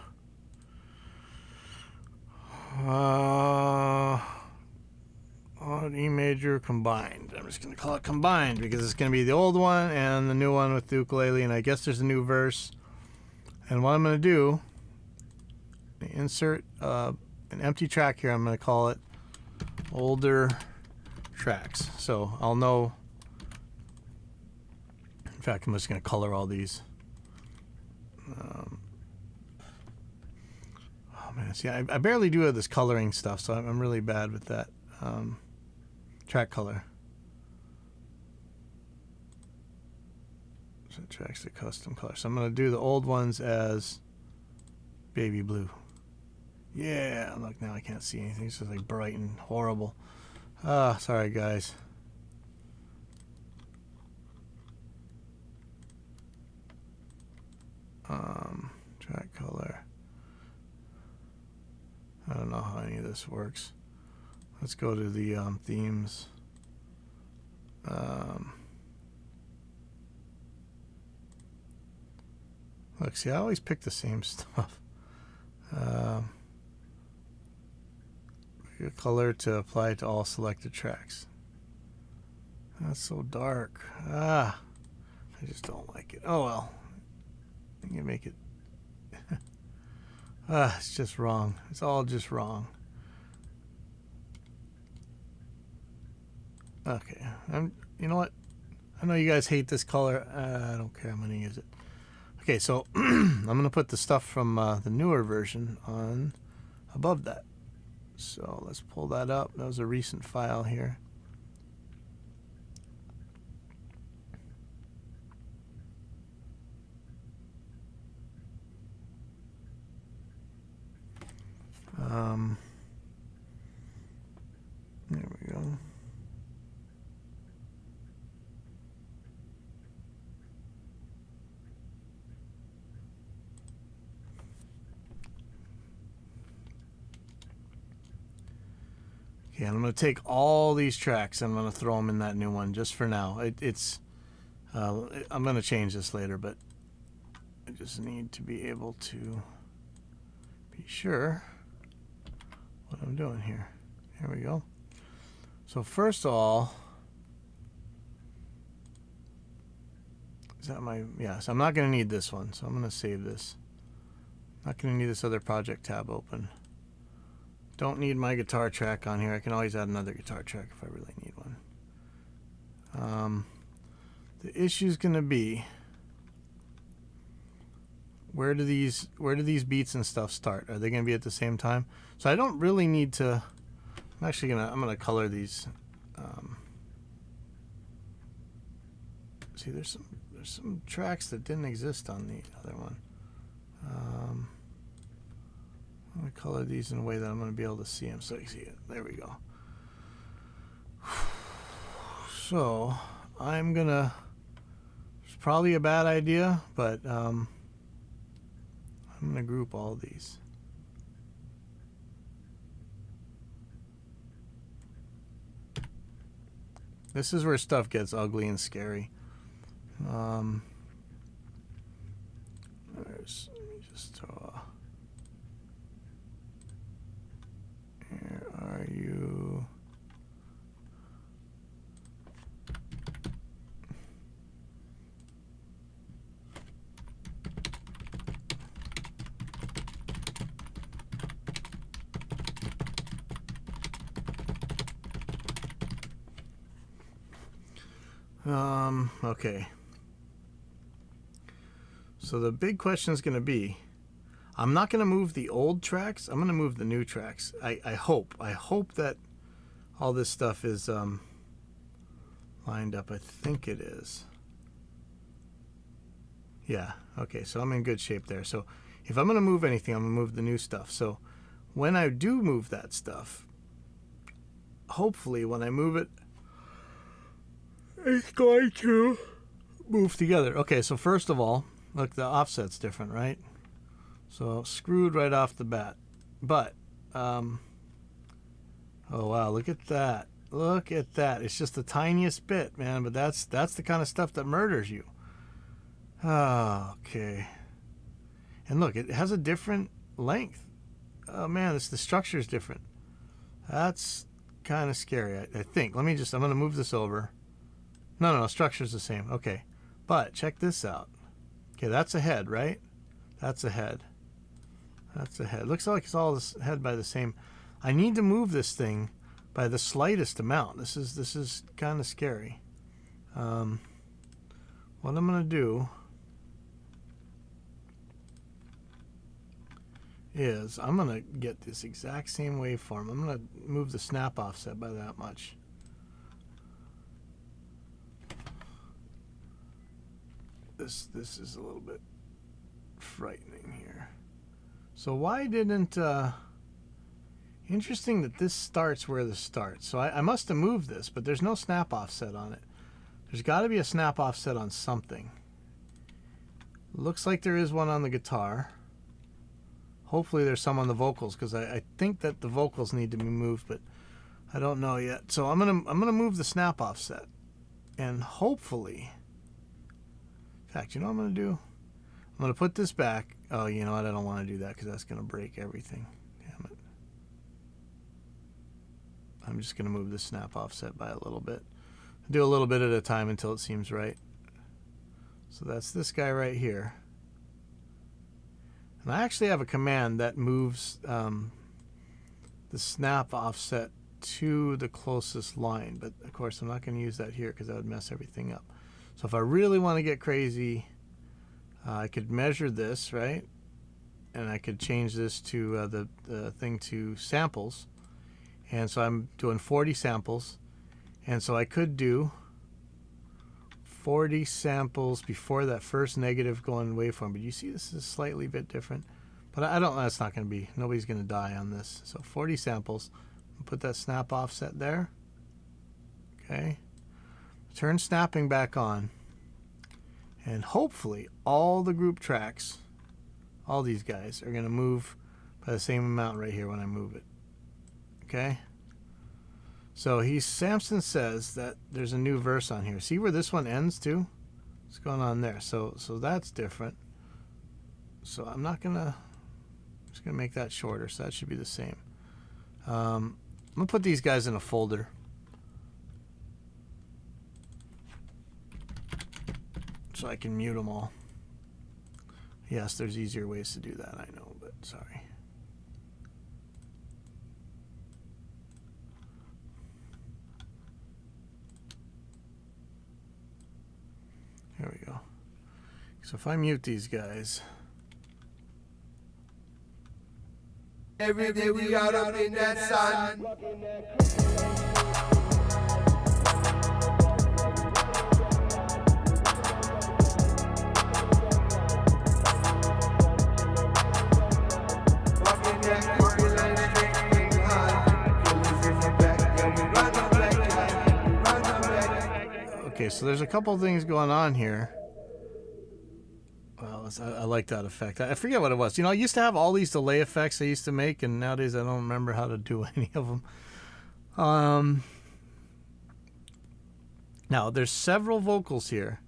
E major combined. I'm just gonna call it combined because it's gonna be the old one and the new one with the ukulele, and I guess there's a new verse. And what I'm gonna do, insert an empty track here. I'm gonna call it older tracks, so I'll know. In fact, I'm just gonna color all these. Oh man, see, I barely do this coloring stuff, so I'm really bad with that. Track color. So tracks the custom color. So I'm gonna do the old ones as baby blue. Yeah, look, now I can't see anything. It's just like bright and horrible. Sorry guys. Track color. I don't know how any of this works. Let's go to the themes. Look, see, I always pick the same stuff. Pick a color to apply to all selected tracks. That's so dark. I just don't like it. Oh well. I can make it. It's just wrong. It's all just wrong. Okay, you know what? I know you guys hate this color. I don't care. I'm gonna use it. Okay, so I'm gonna put the stuff from the newer version on above that. So let's pull that up. That was a recent file here. There we go. Okay, I'm going to take all these tracks and I'm going to throw them in that new one just for now. I'm going to change this later, but I just need to be able to be sure what I'm doing here. Here we go. So first of all, is that my, yes, I'm not going to need this one, so I'm going to save this. Not going to need this other project tab open. Don't need my guitar track on here. I can always add another guitar track if I really need one. The issue is going to be, where do these beats and stuff start? Are they going to be at the same time? So I don't really need to. I'm gonna color these. See, there's some tracks that didn't exist on the other one. I'm gonna color these in a way that I'm gonna be able to see them, so you see it. There we go. So I'm gonna. It's probably a bad idea, but I'm gonna group all these. This is where stuff gets ugly and scary. Let me just throw a, here are you. Okay. So the big question is going to be, I'm not going to move the old tracks. I'm going to move the new tracks. I hope that all this stuff is lined up. I think it is. Yeah. Okay. So I'm in good shape there. So if I'm going to move anything, I'm going to move the new stuff. So when I do move that stuff, hopefully when I move it, it's going to move together. Okay, so first of all, look, the offset's different, right? So screwed right off the bat. But, oh wow, look at that. Look at that. It's just the tiniest bit, man, but that's the kind of stuff that murders you. Oh, okay. And look, it has a different length. Oh man, the structure is different. That's kind of scary, I think. I'm going to move this over. No, structure's the same. Okay. But check this out. Okay, that's a head, right? That's a head. That's a head. Looks like it's all this head by the same. I need to move this thing by the slightest amount. This is kind of scary. What I'm going to do is I'm going to get this exact same waveform. I'm going to move the snap offset by that much. This is a little bit frightening here. So why didn't interesting that this starts where this starts. So I must have moved this, but there's no snap offset on it. There's got to be a snap offset on something. Looks like there is one on the guitar. Hopefully there's some on the vocals, because I think that the vocals need to be moved, but I don't know yet. So I'm gonna move the snap offset, and hopefully. In fact, you know what I'm going to do? I'm going to put this back. Oh, you know what? I don't want to do that because that's going to break everything. Damn it. I'm just going to move the snap offset by a little bit. Do a little bit at a time until it seems right. So that's this guy right here. And I actually have a command that moves the snap offset to the closest line. But, of course, I'm not going to use that here because that would mess everything up. So if I really want to get crazy, I could measure this, right? And I could change this to the thing to samples. And so I'm doing 40 samples. And so I could do 40 samples before that first negative going waveform. But you see this is slightly bit different. But I don't know, that's not going to be, nobody's going to die on this. So 40 samples. Put that snap offset there. Okay. Turn snapping back on, and hopefully all the group tracks, all these guys, are going to move by the same amount right here when I move it. Okay? So Samson says that there's a new verse on here. See where this one ends too? What's going on there? So that's different. So I'm not going to Just gonna make that shorter, so that should be the same. I'm gonna put these guys in a folder. So I can mute them all. Yes, there's easier ways to do that, I know, but sorry. There we go. So if I mute these guys. Every day we out up in that sun. Walking that crooked line straight in hard. Killers in the back, yeah, we run them back, yeah, we run them back. Okay, so there's a couple things going on here. Well, I like that effect. I forget what it was. You know, I used to have all these delay effects I used to make, and nowadays I don't remember how to do any of them. Now, there's several vocals here,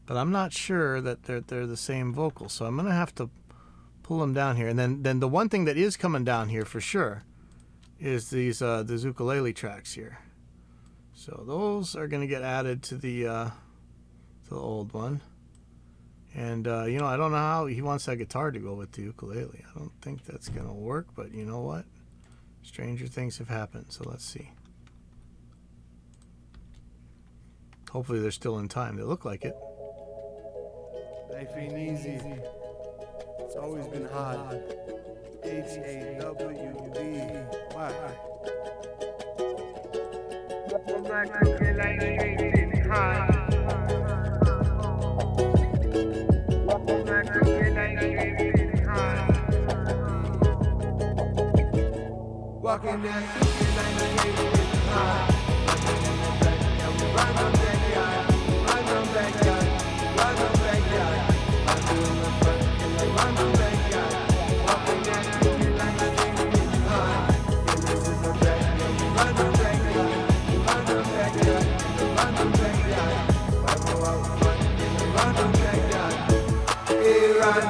but I'm not sure that they're the same vocals, so I'm going to have to pull them down here. And then the one thing that is coming down here for sure is these the ukulele tracks here. So those are going to get added to the old one. And, you know, I don't know how he wants that guitar to go with the ukulele. I don't think that's going to work, but you know what? Stranger things have happened, so let's see. Hopefully they're still in time. They look like it. Life ain't easy. It's always been hard. HAWD. Walking that crooked line straight in hard. Run them backyard, run them backyard, run them backyard. Run them backyard. Walking that crooked line straight in hard. Killers in the back, run them backyard, run them backyard, run them backyard. Bible out front, run them backyard. Hey, run.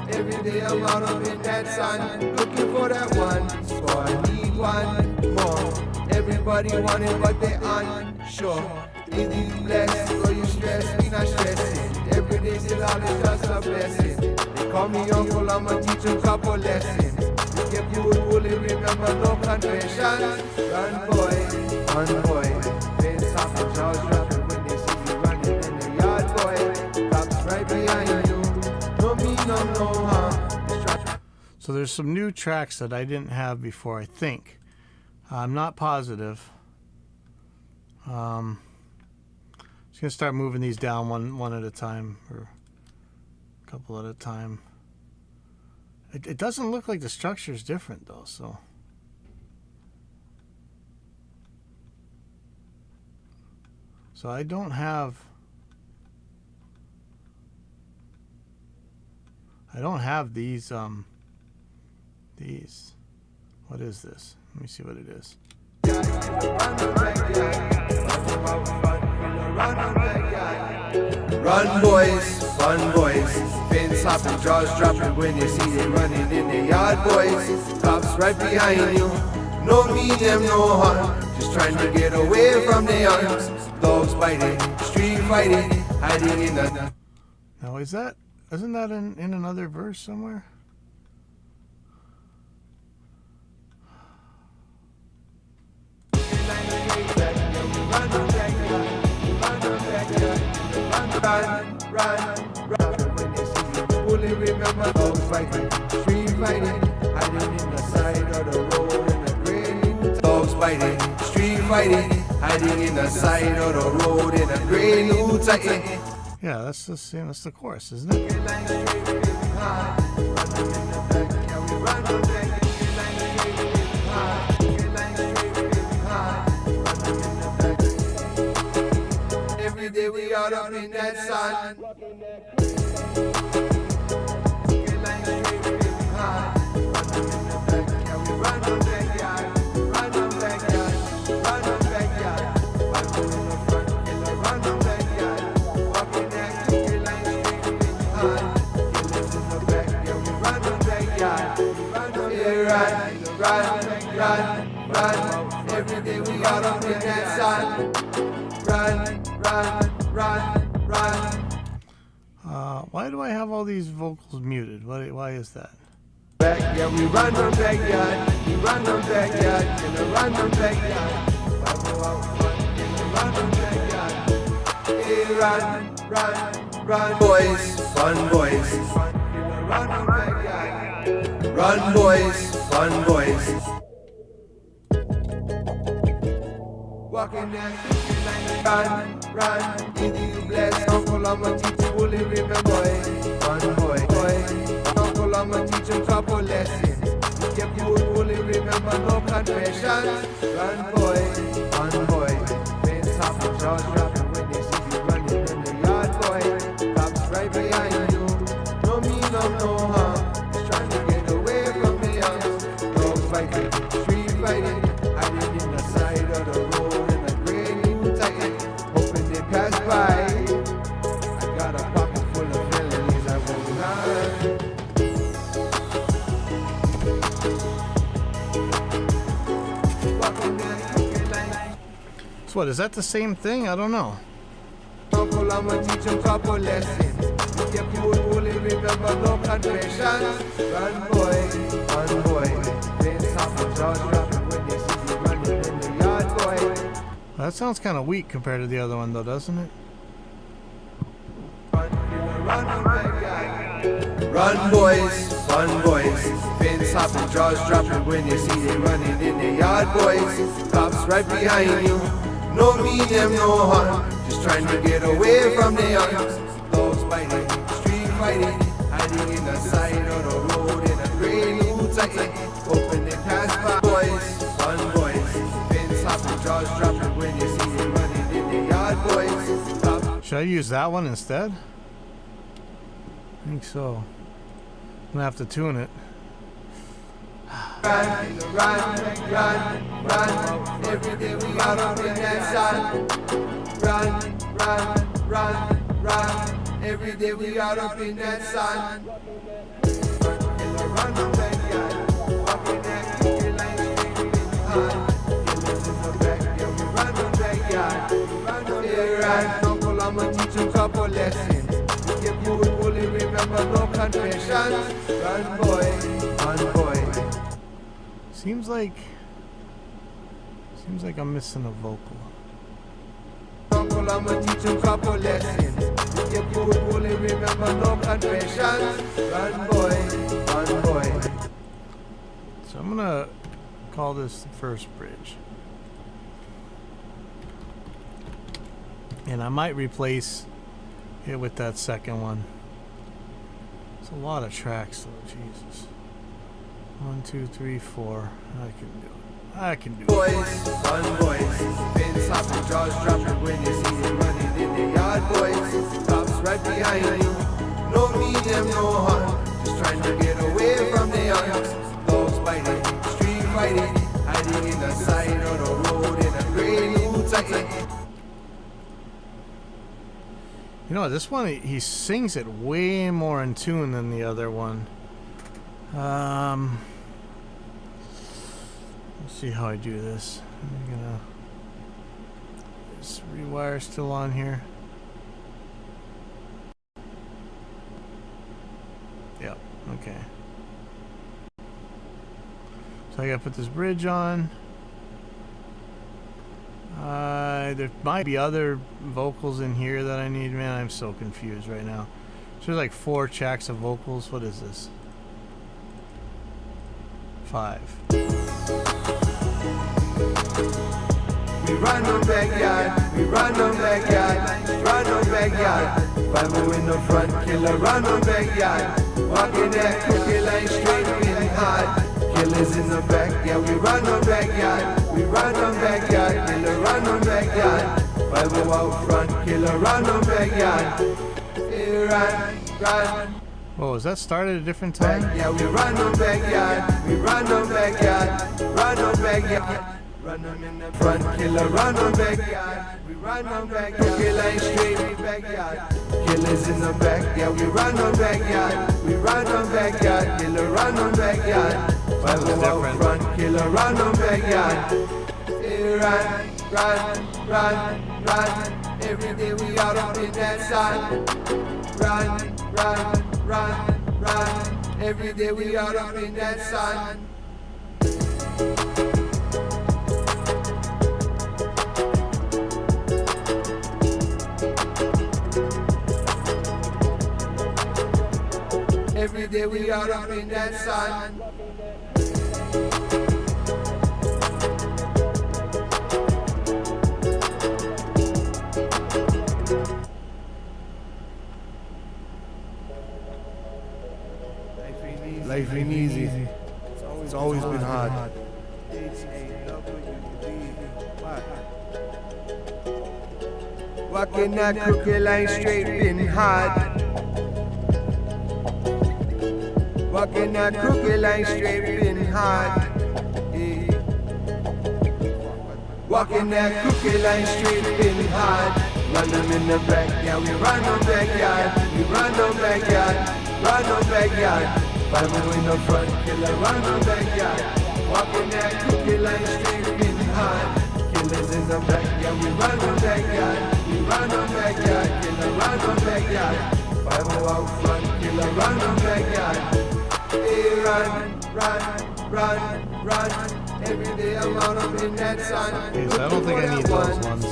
Every day I'm out up in that sun, looking for that one, so I need one more. Everybody want it, but they unsure. Is you blessed or you stressed? Me not stressing. Every day still all is just a blessing. They call me uncle, I'ma teach a couple lessons. You get you woolly, remember no confession. Run boy, face off the jaws dropping when they see you running in the yard, boy. Cops right behind you. So there's some new tracks that I didn't have before, I think. I'm not positive. Just gonna start moving these down one at a time, or a couple at a time. It doesn't look like the structure is different though, so. So I don't have these what is this? Let me see what it is. Run boys, fence hopping, jaws dropping when you see them running in the yard, boys. Cops right behind you, no mean them no harm, just trying to get away from the arms. Dogs biting, street fighting, hiding in the. Now isn't that in another verse somewhere? Run. When they see you, fully remember dogs fighting, street fighting, hiding in the side of the road in a gray new. Dogs biting, street fighting, hiding in the side of the road in a gray new Titan. Yeah, that's the same. That's the chorus, isn't it? Every day we out up in that sun. Back. run. Every day we out up in that sun. Run. Why do I have all these vocals muted? Why is that? Back, yeah, we run on backyard. We run on backyard. In the run on backyard. Run on backyard. Hey, run, boys, fun boys. Run on backyard. Run, boys, fun boys. Walking that run. Either you bless, uncle, I'ma teach you, will you remember? Fun boy. Uncle, I'ma teach you couple lessons. Get you, will you remember? No confessions. Run, boy, fun boy. Fence top and jaws dropping when they see you running in the yard, boy. Cops right behind you. No mean of no harm. Just trying to get away from the arms. Dogs fighting, street fighting, hiding in the side of the road in a gray new titan. Hoping they pass by. I got a pocket full of felonies I won't hide. Walking that crooked line. So what, is that the same thing? I don't know. Uncle, I'ma teach him couple lessons. Get you only remember no confessions. Run, boy. Fence top and jaws dropping when they see you running in the yard, boy. That sounds kind of weak compared to the other one, though, doesn't it? Run, boys, fun boys. Fence hop and jaws dropping when you see they running in the yard, boys. Cops right behind you. No mean them, no harm. Just trying to get away from the arms. Dogs biting, street fighting, hiding in the side of the road in a gray new titan. Hoping they pass by, boys, fun boys. Fence hop and jaws dropping when you see they running in the yard, boys. Cops Should I use that one instead? I think so. I'm gonna have to tune it. run. Every day we out up in that sun. Run. Every day we out up in that sun. Run on backyard. Walking that crooked line straight in the heart. Killers in the back, yeah, we run on backyard. Run. Uncle, I'ma teach you couple lessons. Get you only remember no confessions. Run, boy. Seems like I'm missing a vocal. Uncle, I'ma teach you couple lessons. Get you only remember no confessions. Run, boy. So I'm gonna call this the first bridge. And I might replace it with that second one. It's a lot of tracks though, Jesus. 1, 2, 3, 4. I can do it. Boys, fun boys. Fence hop and jaws dropping when you see them running in the yard, boys. Cops right behind you. No mean them, no harm. Just trying to get away from the arms. Dogs biting, street fighting, hiding in the side of the road in a gray new titan. You know, this one, he sings it way more in tune than the other one. Let's see how I do this. I'm gonna... Is rewire still on here? Yep, okay. So I gotta put this bridge on. There might be other vocals in here that I need. Man, I'm so confused right now. So there's like 4 tracks of vocals. What is this? 5. We run on backyard, run on backyard. 5 in the front, killer run on backyard. Walking that crooked line straight in hard. Killers in the back, yeah, we run on backyard. Killer run on backyard. 5 out front, killer run on backyard. Hey, run. Whoa, is that started at a different time? Yeah, we run on backyard. Run them in the front, killer run on backyard. We run on backyard. Killer straight in backyard. Killers in the back, yeah, we run on backyard. Killer run on backyard. That was different. Front killer, run on backyard. Hey, run, run. Every day we out up in that sun. Run. Every day we out up in that sun. Every day we out up in that sun. Life ain't easy. It's always been hard. Walking that crooked line straight been hard. Walking that crooked line straight been hard. Yeah. Walking that crooked line straight been hard. Run them in the back, yeah, we run them backyard. We run them backyard, run them backyard. Five in the front, killer, run them backyard. Walking that crooked line straight been hard. Killers in the back, yeah, we run them backyard. We run them backyard, killer, run them backyard. Five out front, killer, run them backyard. Hey, run. Every day I'm out up in that sun. Okay, so I don't think I need those ones.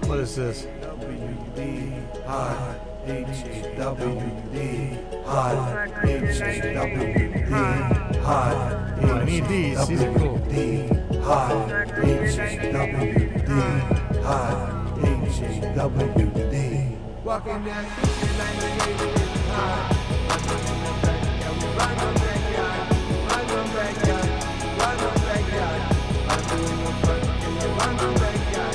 What is this? WD, hard, H-A-W-D, hard, H-A-W-D, hard. Oh, I need these. These are cool. Hard, H-A-W-D, hard, H-A-W-D. Walking that crooked line straight in hard. Run on backyard, run on backyard, run on backyard. I'm doing the front, run on backyard.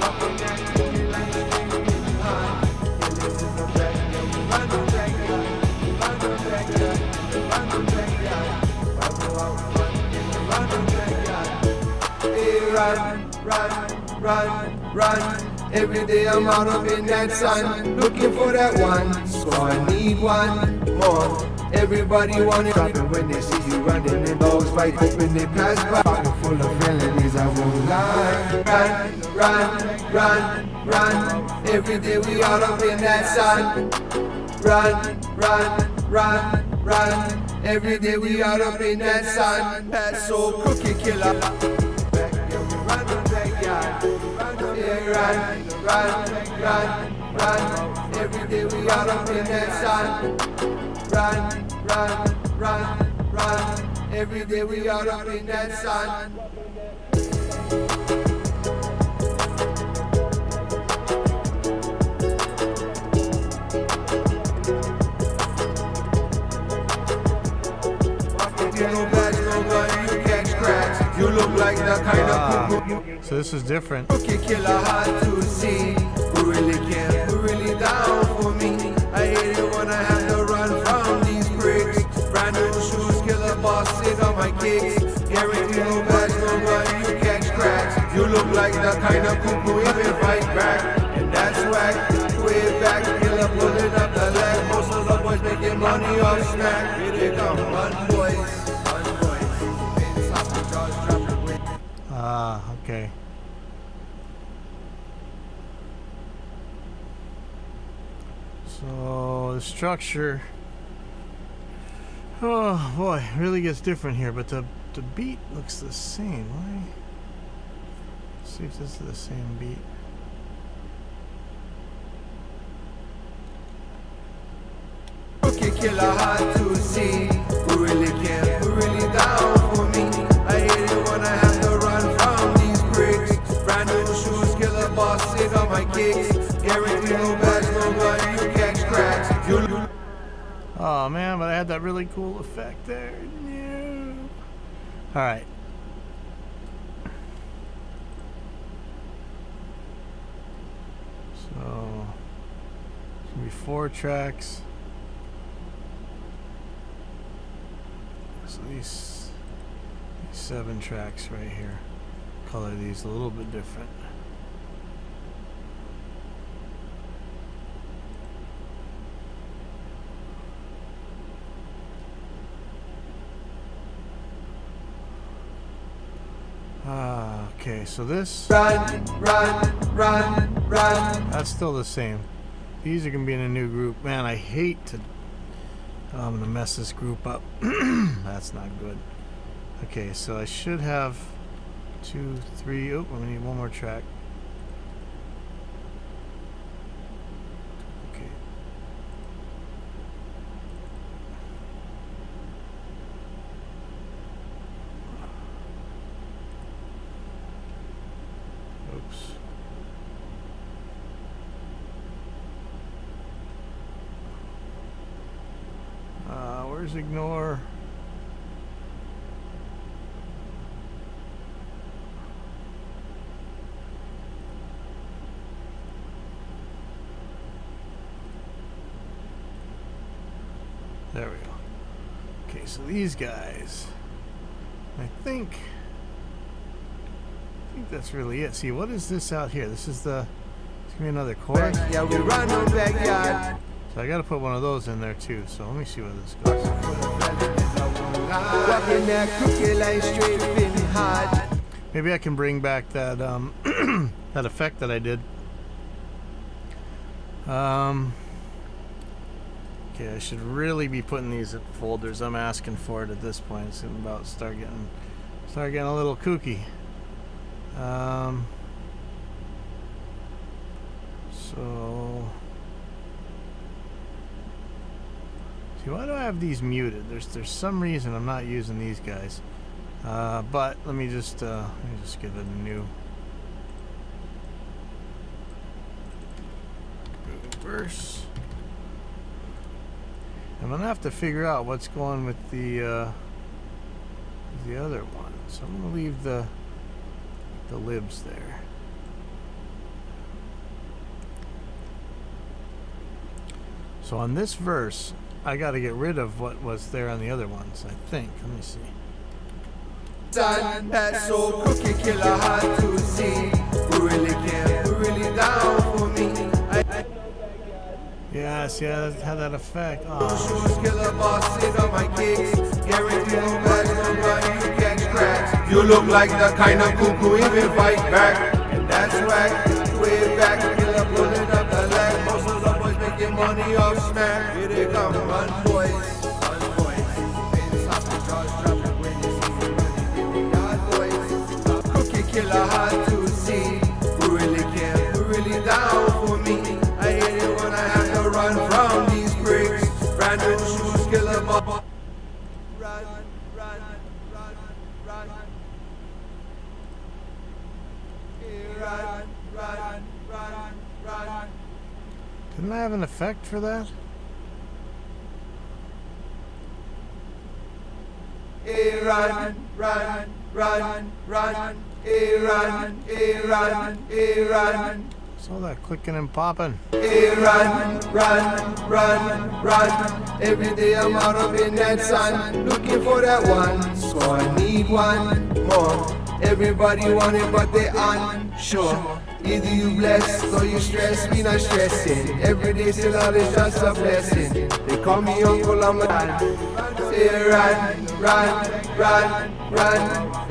Walking that crooked line straight in hard. Killers in the back, run on backyard, run on backyard, run on backyard. I'm out front, run on backyard. Hey, run. Every day I'm out up in that sun, looking for that one. So I need one more. Everybody want it dropping when they see you running. And dogs bite when they pass by. Pocket full of felonies, I won't lie. Run. Every day we out up in that sun. Run. Every day we out up in that sun. That's so cookie killer. Run on backyard. Yeah, run. Every day we out up in that sun. Run. Every day we out up in that sun. No badge, no gun, you catch cracks. You look like the kind of cuckoo. So this is different. Cookie killer hard to see. Who really care? Who really down for me? I hate it when I have to run from these pricks. Brand new shoes, killer boss, sit on my kicks. Guarantee no badge, no gun, you catch cracks. You look like the kind of cuckoo even fight back. And that's whack. Way back, killer pulling up the leg. Most of the boys making money off snack. Here they come, run boys. Ah, okay. So the structure, oh boy, really gets different here, but the beat looks the same. Why? Let's see if this is the same beat. Cookie killer hard to see. Who really care? Who really down for me? I hate it when I have to run from these bricks. Brand new shoes, killer boss, sit on my kicks. Guarantee no badge, no gun, you catch cracks. Oh man, but I had that really cool effect there. No. All right. So it's gonna be 4 tracks. So these 7 tracks right here. Color these a little bit different. Okay, so this, Run, run. that's still the same. These are gonna be in a new group. Man, I hate to. Oh, I'm gonna mess this group up. That's not good. Okay, so I should have 2, 3. Oh, we need one more track. Okay. Oops. Where's ignore? There we go. Okay, so these guys, I think that's really it. See, what is this out here? This is the, it's gonna be another chorus. Yeah, we run on backyard. So I gotta put one of those in there too. So let me see where this goes. Walking that crooked line straight, feeling hard. Maybe I can bring back that that effect that I did. Okay, I should really be putting these in folders. I'm asking for it at this point. It's about start getting a little kooky. So see, why do I have these muted? There's some reason I'm not using these guys. But let me just give it a new verse. I'm gonna have to figure out what's going with the other one. So I'm gonna leave the libs there. So on this verse, I got to get rid of what was there on the other ones, I think. Let me see. Son, that's so cookie killer hard to see. Who really care? Who really down for me? Yes, yeah, that had that effect. Shoes killer boss, sit on my kicks. Guarantee no bags, no run, you catch cracks. You look like the kind of cuckoo even fight back. And that's whack, way back, killer pulling up the lag. Most of the boys making money off smack. Here they come, run boys. Run boys. Pins hopping, jaws dropping when you see me running. Yard boys. Cookie killer hard to see. Who really care? Who really down for me? I hate it when I have to run from these bricks. Brand new shoes, killer bubble. Run. Run. Didn't I have an effect for that? Run. Run. Saw that clicking and popping. Run. Every day I'm out up in that sun, looking for that one. So I need one more. Everybody want it, but they unsure. Either you blessed or you stress, me not stressing. Every day still out is just a blessing. They call me uncle, I'm a say run.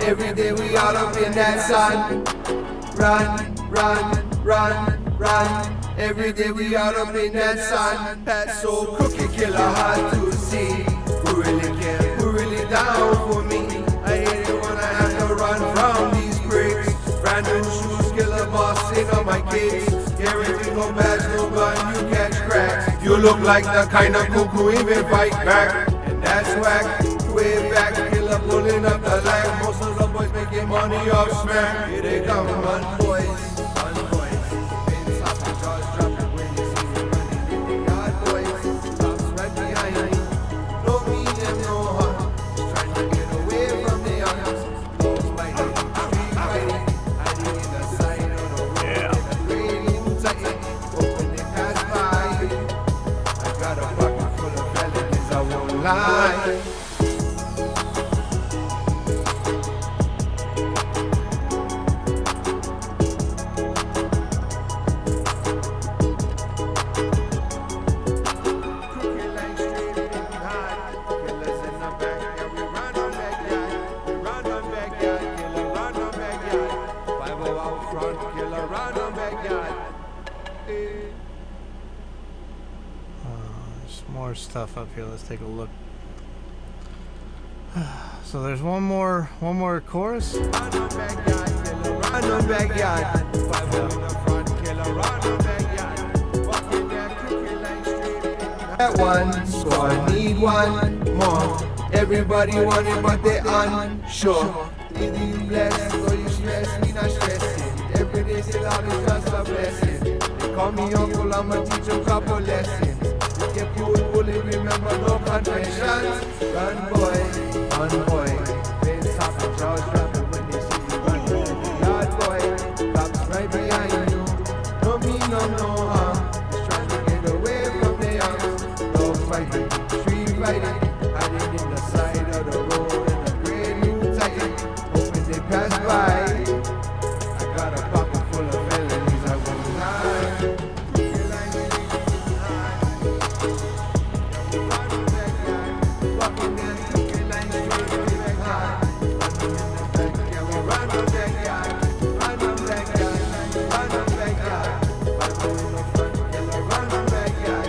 Every day we out up in that sun. Run. Every day we out up in that sun. That's so cookie killer hard to see. Who really care? Who really down for me? I hate it when I have to run from these bricks. Brand new shoes, killer boss, sit on my kicks. Guarantee no badge, no gun, you catch cracks. You look like the kind of cuckoo even fight back. And that's whack, way back, killer pulling up the lag. Most of the boys making money off smack. Here they come, run boys. Pins hopping, jaws dropping when you see me running. Yard boys, stops right behind me. No mean them, no harm. Just trying to get away from the others. Dogs biting, street fighting, hiding in the side of the road. Yeah. The grave tighten, but when they pass by, I got a pocket full of felonies, I won't lie. Crooked line straight in hard. Killers in the back, yeah, we run on backyard. We run on backyard, killer run on backyard. more stuff up here. Let's take a look. So there's one more chorus. Run on backyard. Five in the front, killer, run on backyard. Walking that crooked line straight. That one, so I need one more. Everybody want it, but they unsure. Either you blessed or you stress, me not stressing. Every day still out is just a blessing. They call me uncle, I'ma teach them couple lessons. We kept you with bully, remember no confessions. Run boy, face top and jaws dropping when they see you run. Yard boy, cops right behind you. No mean no harm, just trying to get away from the arms. Dog fighting, street fighting, hiding in the side of the road in a brand new Titan. Hoping they pass by. I got a pocket full of felonies, I won't lie. Walking that crooked line straight back high. Yeah, we run on backyard, run on backyard, run on backyard. Five in the front, yeah, we run on backyard.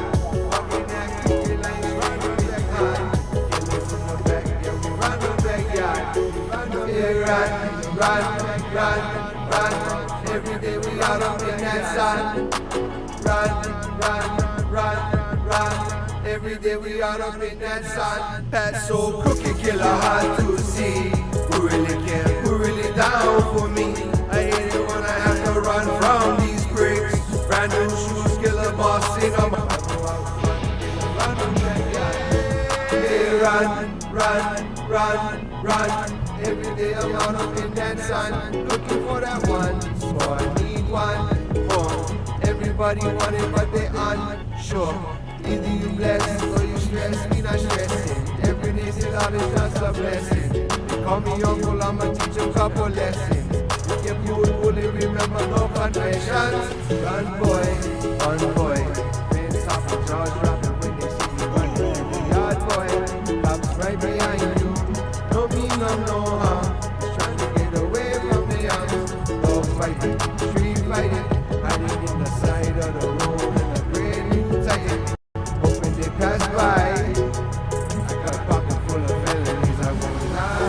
Walking that crooked line, run on back high. Killers in the back, yeah, we run on backyard. Yeah, run. Every day we out up in that sun. Run. Every day we out up in that sun. That's so crooked, killer, hard to see. Who really care? Who really down for me? I hate it when I have to run from these bricks. Brand new shoes, killer boss in a run. Every day I'm out up in that sun, looking for that one. So I need one more. Everybody want it, but they unsure. Either you blessed or you stress, me not stressing. Every day still out is just a blessing. They call me uncle, I'ma teach them couple lessons. You kept you with bully, remember no confessions. Run boy, face top and jaws dropping when they see you running. Yard boy, cops right behind you. No mean no harm, just trying to get away from the arms. Dog fighting, street fighting, hiding in the side of the road in a brand new Titan. Hoping they pass by. I got a pocket full of felonies, I won't lie.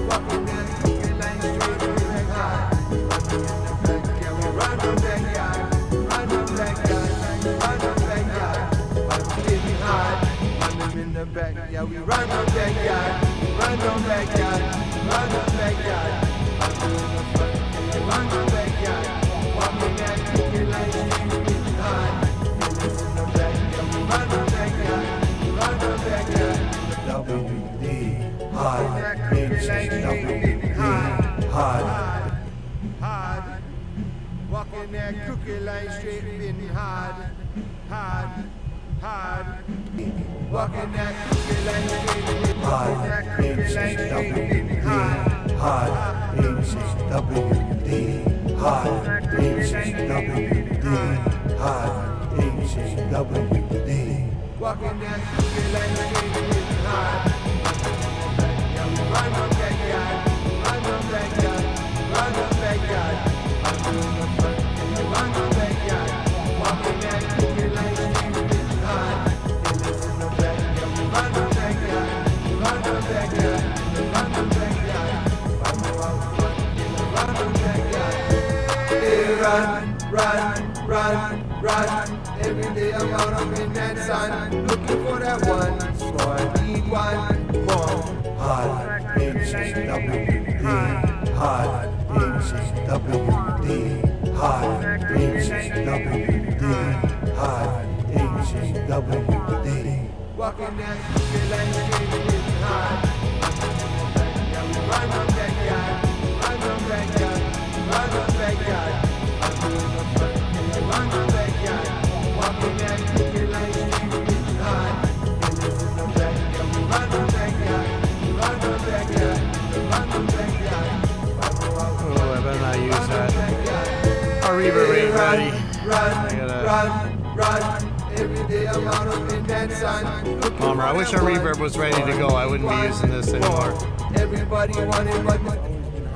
Walking that crooked line straight back high. Running in the back, yeah, we run on backyard. Run on backyard. I'm living hard. Run them in the back, yeah, we run on backyard. Run on backyard. I'm doing the front, yeah, we run on backyard. Walking that crooked line straight hard. Killers in the back, yeah, we run on backyard. WD hard, hard. Walking that crooked line straight been hard. Walking that crooked line straight been hard. HWD hard. Walking that crooked line straight been hard. Yeah, we run on backyard. I'm doing the front, yeah, we run on backyard. Walking that crooked line straight been hard. Killers in the back, yeah, we run on backyard. Run on backyard. I'm out front, yeah, we run on backyard. Hey, run. Every day I'm out up in that sun, looking for that one. So I need one more. Hard, HWD, hard, HWD, hard, HWD, hard, HWD. Walking that crooked line straight is hard. Yeah, we run on backyard. I'm doing the front, yeah, we run on backyard. Walking that crooked line straight is hard. Killers in the back, yeah, we run on backyard. Oh, I better not use that. Our reverb ain't ready. Run. Every day I'm out up in that sun. Bummer. I wish our reverb was ready to go. I wouldn't be using this anymore. Everybody wanted, but Always been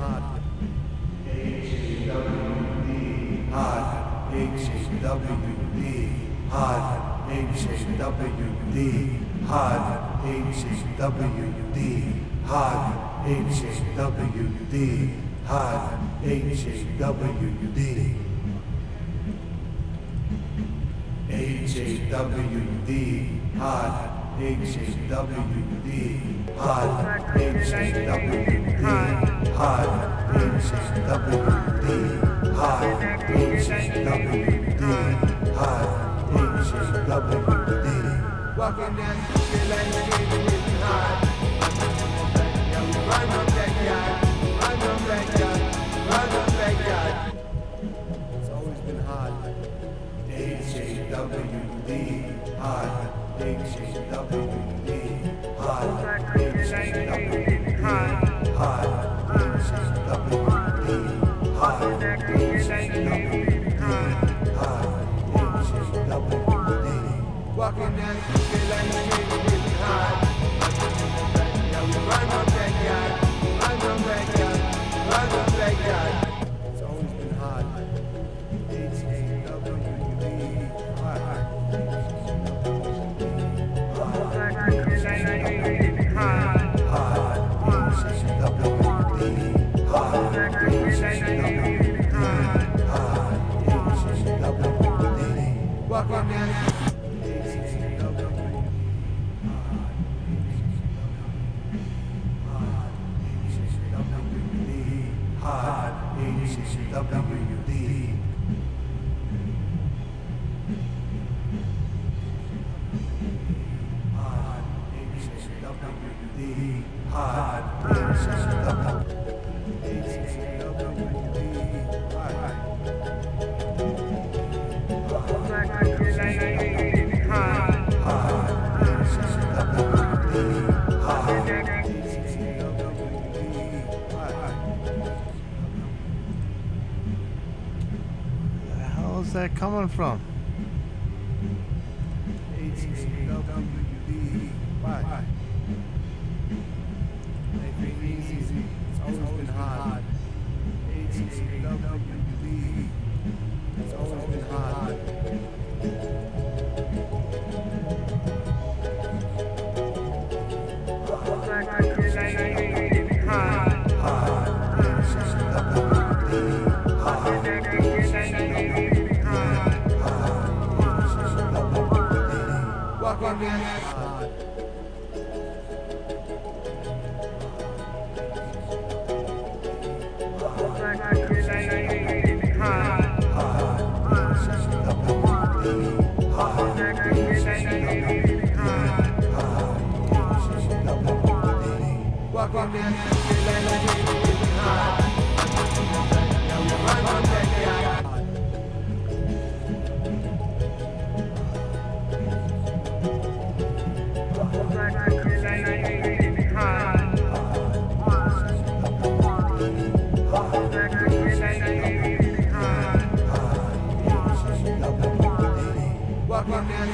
hard. H-A-W-D, hard, H-A-W-D, hard, H-A-W-D, hard, H-A-W-D, hard, H-A-W-D. H-A-W-D, hard, H-A-W-D, hard, H-A-W-D, hard, H-A-W-D, hard, H-A-W-D, hard, H-A-W-D. Walking down the line, getting hard. Yeah, we run on backyard, run on backyard, run on backyard. It's always been hard. H-A-W-D, hard, H-A-W-D, hard, H-A-W-D, hard, H-A-W-D, hard, H-A-W-D, hard, H-A-W-D. Walking down the line, getting hard. Yeah, we run on backyard, run on backyard, run on backyard. It's always been hard. H-A-W-D, hard, walking down. Hard, H-A-W-D. Hard, H-A-W-D. Hard, The hell is that coming from? H-A-W-D. Why? Life ain't easy. It's always been hard. H-A-W-D. It's always been hard. Walking down hard. Walking down hard. Now we run on backyard. Walking down hard. Now we run on backyard. Run on backyard. Run on backyard. Run on backyard. Walking down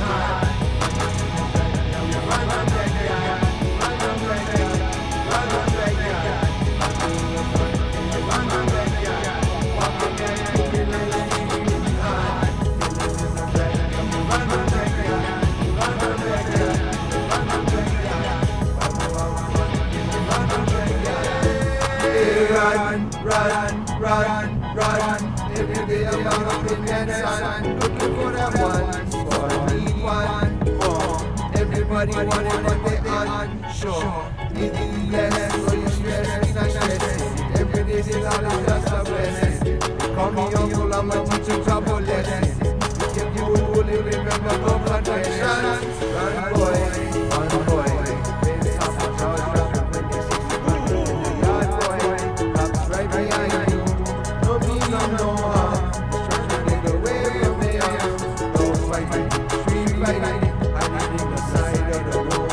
hard. Run on backyard. Run on backyard. Run on backyard. Run on backyard. Run. Every day I'm out up in that sun, looking for that one. So I need one more. Everybody wanted what they unsure. Needing less, so you stress me, not stressing. Every day is all is just a blessing. Call me uncle, I'm a teacher, trouble lesson. If you would only remember no contractions. Run boy. Face up a charge, rapping when they see you. Yard boy, cops right behind you. No mean no harm. Trying to get away from me. No fighting, street fighting. Hiding in the side of the road.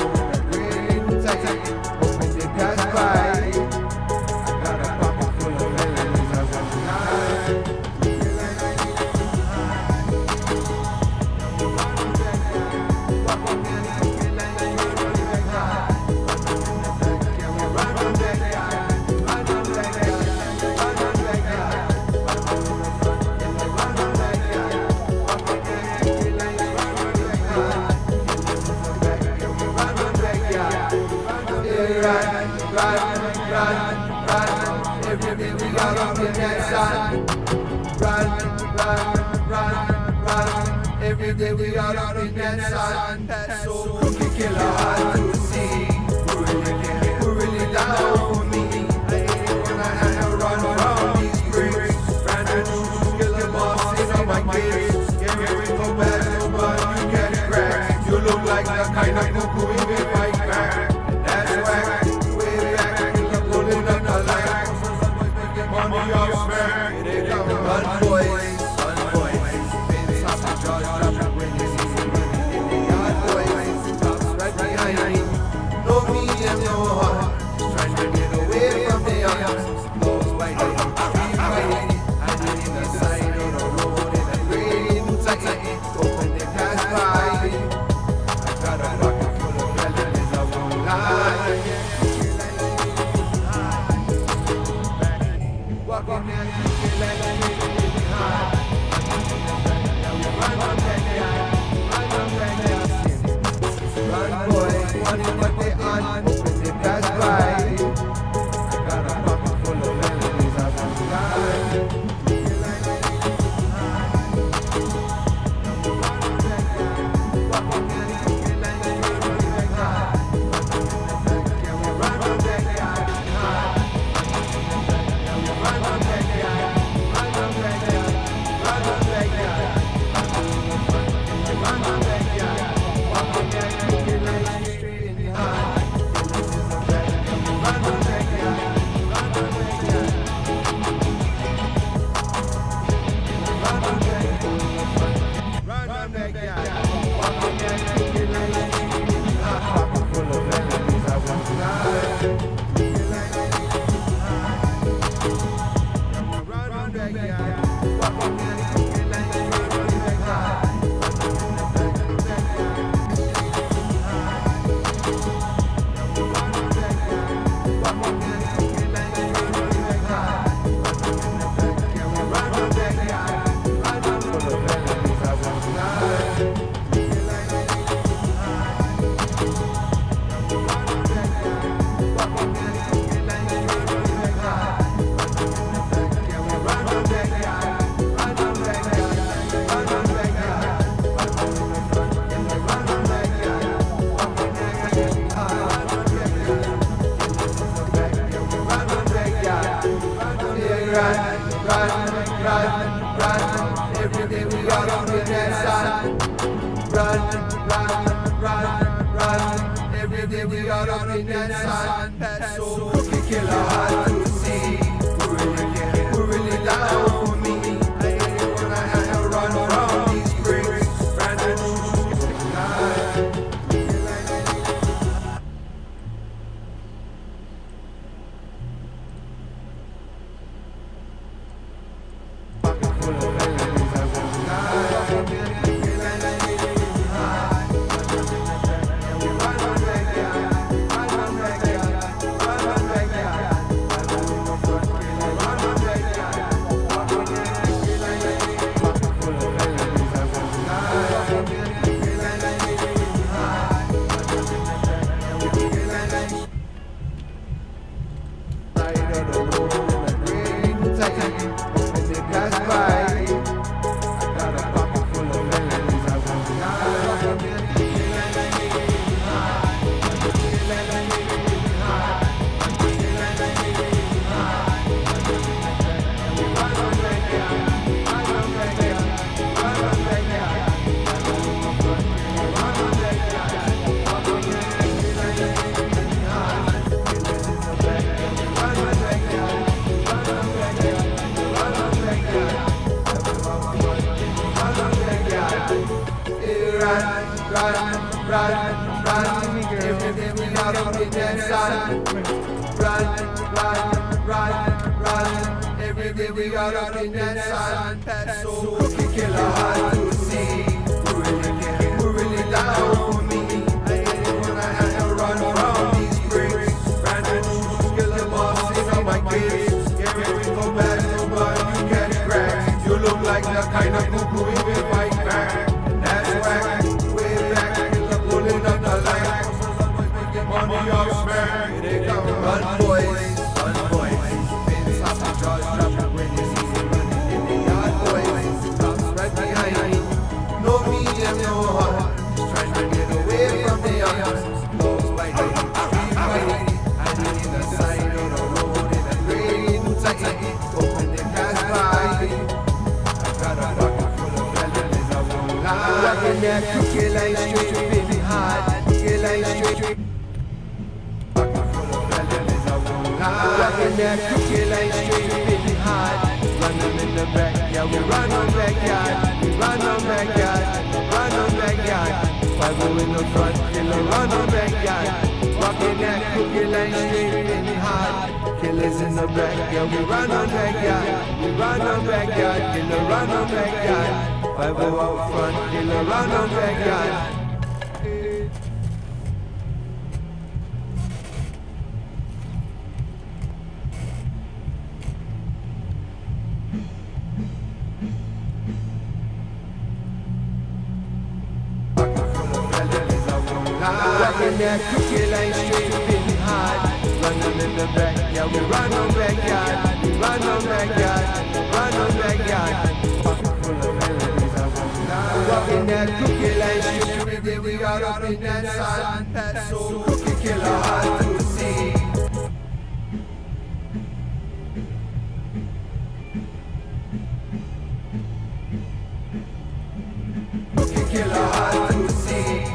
Waiting tight, hoping they pass by. I got a pocket full of melodies I want to hide. sun. Run. Every day we out up in that sun. That's so cookie killer hard to see. Who really down for me? I hate it when I have to run around these bricks. Brand new killer bosses on my kids. Here we go back to but you can't crack. You look like the kind of cuckoo we may fight back. That's whack. Way back, killer pulling up the line. Money off smack. They come run boys. Run. Every day we out up in that sun. Run. Every day we out up in that sun. That's so cookie killer hard to see. Who really down for me? I hate it when I have to run around these bricks. Brand new. Run. Every day we out up in that sun. Run. Every day we out up in that sun. That's so cookie killer hard to see. Who really down for me? I hate it when I have to run around these bricks. Brand new killer bosses on my kids. Here we go back to but you can't crack. You look like the kind of cuckoo we will fight back. That's whack. Money off smack, they come run boys. Sausage jaws drop when you see Walking that crooked line straight, been hard. Crooked line straight. Walking that crooked line straight, been hard. Run them in the back, yeah, we run on backyard. We run on backyard, run on backyard. 5-0 in the front, killer run on backyard. Walking that crooked line straight, been hard. Killers in the back, yeah, we run on backyard. We run on backyard, killer run on backyard. 5-0 out front, killer run on backyard. Walking that crooked line straight, been hard. Run them in the back, yeah, we run on backyard. We run on backyard, run on backyard. Walking that crooked line straight, every day we got up in that sun. That's so crooked, killer hard to see. Crooked killer hard to see.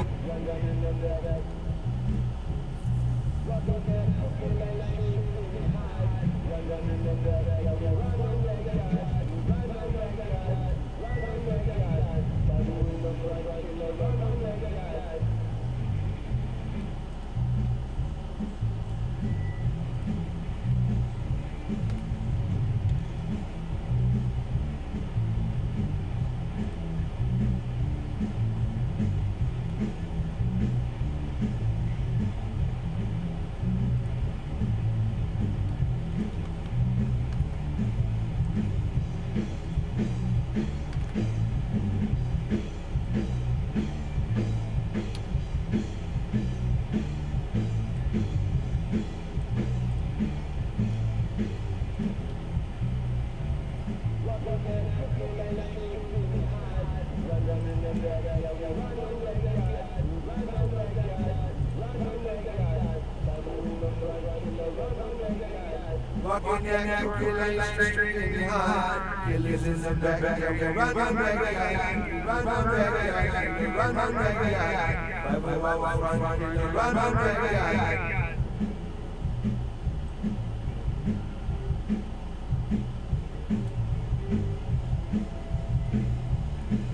Walking that crooked line straight and hard. Killers in the back, yeah, we run on backyard. We run on backyard, we run on backyard. 5-0 out front, killer run on backyard.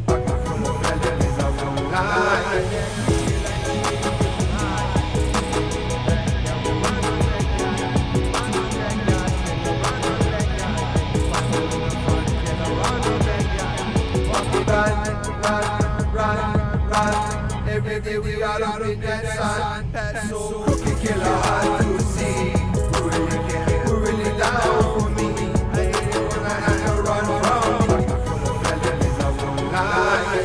Full of felonies, I won't lie. Run. Every day we got up in that sun. That's so crooked, killer hard to see. Who really down for me? I ain't gonna have to run from. Full of felonies, I won't lie.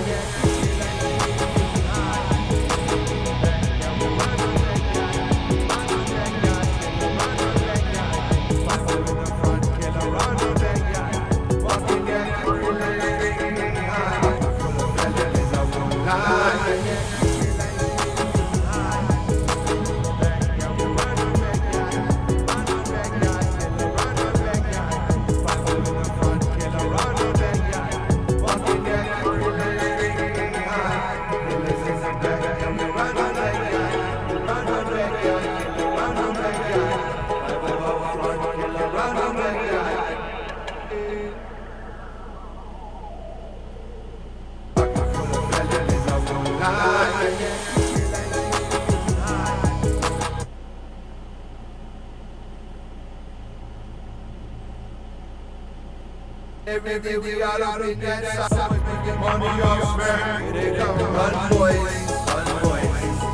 Every day we got up in that side, we get money off smack. They come run boys.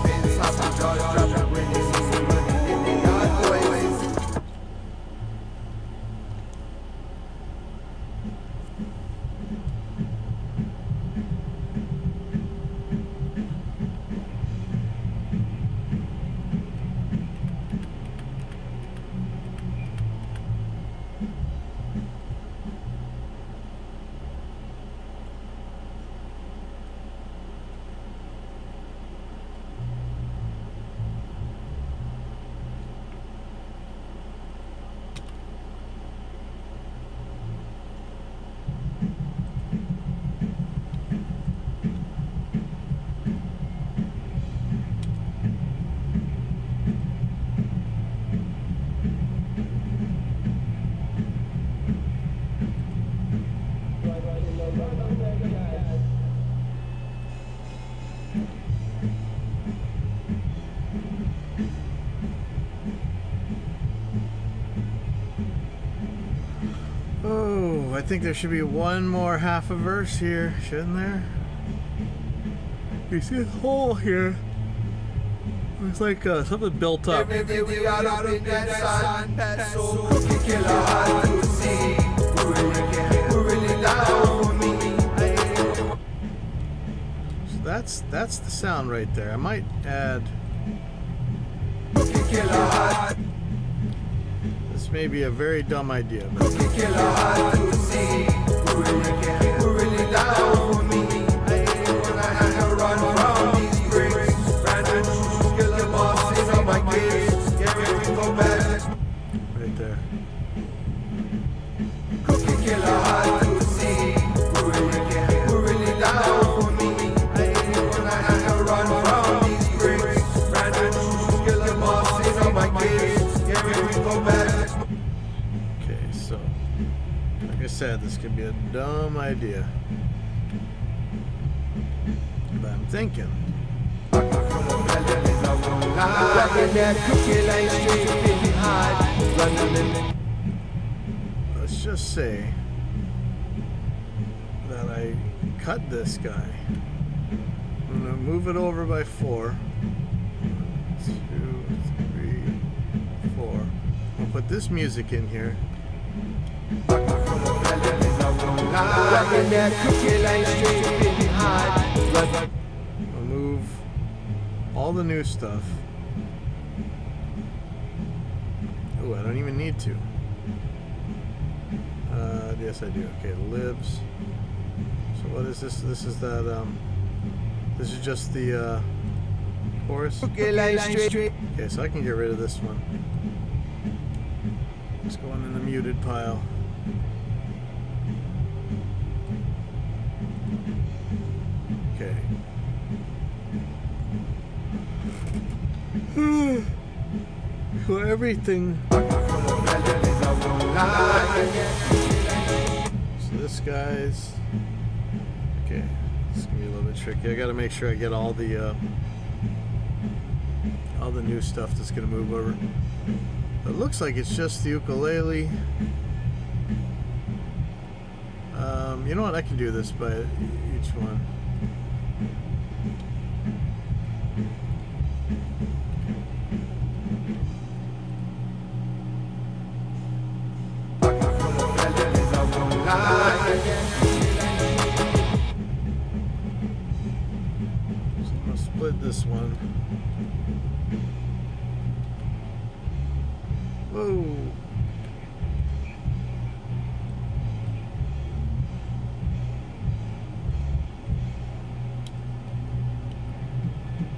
Been stopping jaws dropping when they see some money in the yard boys. think there should be one more half a verse here, shouldn't there? You see this hole here? It's like something built up. Every day we got up in that sun, that's so cookie killer hard to see. Who really down for me? So that's the sound right there. I might add. Cookie killer hard. This may be a very dumb idea, but Cookie killer hard to see. Who really down for me? I had to run from these bricks. Random shoes, killer bosses on my kids. Yeah, we go back. right there. Cookie killer hard to see. Who really down for me? I had to run from these bricks. Random shoes, killer bosses on my kids. Yeah, we go back. Okay, so like I said, this could be a dumb idea, but I'm thinking. Let's just say that I cut this guy. I'm gonna move it over by 4. 1, 2, 3, 4. I'll put this music in here. I'll move all the new stuff. Oh, I don't even need to. Yes, I do. Okay, libs. So what is this? This is that. This is just the chorus. Okay, so I can get rid of this one. It's going in the muted pile. Okay. So everything. So this guy's. Okay, it's gonna be a little bit tricky. I gotta make sure I get all the new stuff that's gonna move over. It looks like it's just the ukulele. You know what? I can do this by each one. So I'm gonna split this one. Whoa.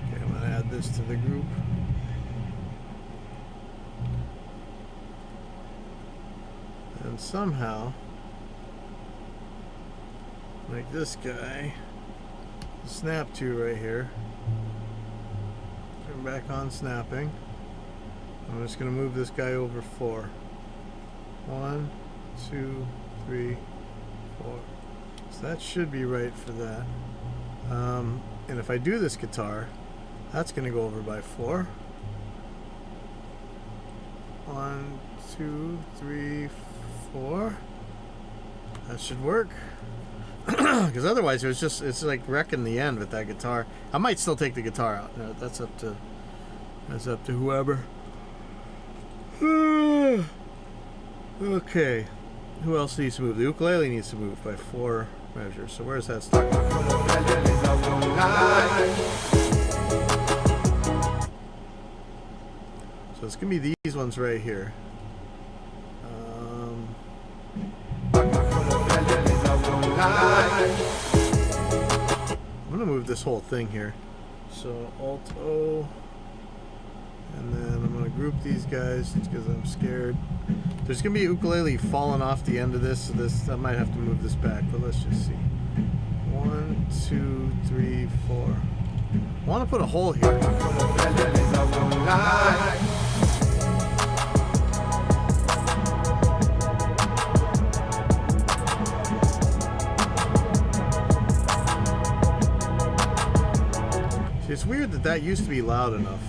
Okay, I'm gonna add this to the group. And somehow make this guy snap to right here. Turn back on snapping. I'm just going to move this guy over 4. 1, 2, 3, 4. So that should be right for that. And if I do this guitar, that's going to go over by 4. 1, 2, 3, 4. That should work. Because otherwise it's like wrecking the end with that guitar. I might still take the guitar out. No, that's up to whoever. Okay. Who else needs to move? The ukulele needs to move by 4 measures. So where's that start? So it's gonna be these ones right here. I'm gonna move this whole thing here. So Alt O, and then I'm gonna group these guys because I'm scared. There's gonna be a ukulele falling off the end of this, so I might have to move this back. But let's just see. 1, 2, 3, 4. I want to put a hole here. See, it's weird that used to be loud enough.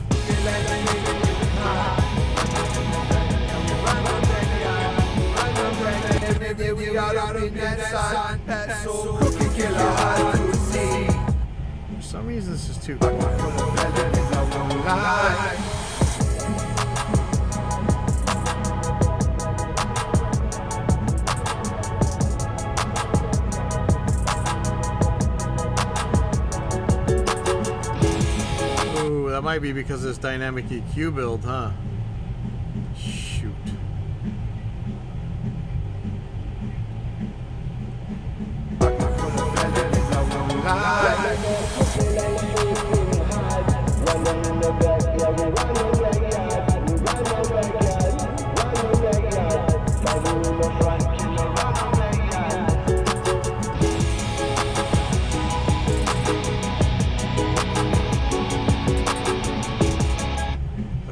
and yeah, we all up in that sun. That's so crooked, killer hard to see. For some reason, this is too Full quiet. of felonies, I won't lie. Ooh, that might be because of this dynamic EQ build, huh? Shoot. Full of felonies, I won't lie.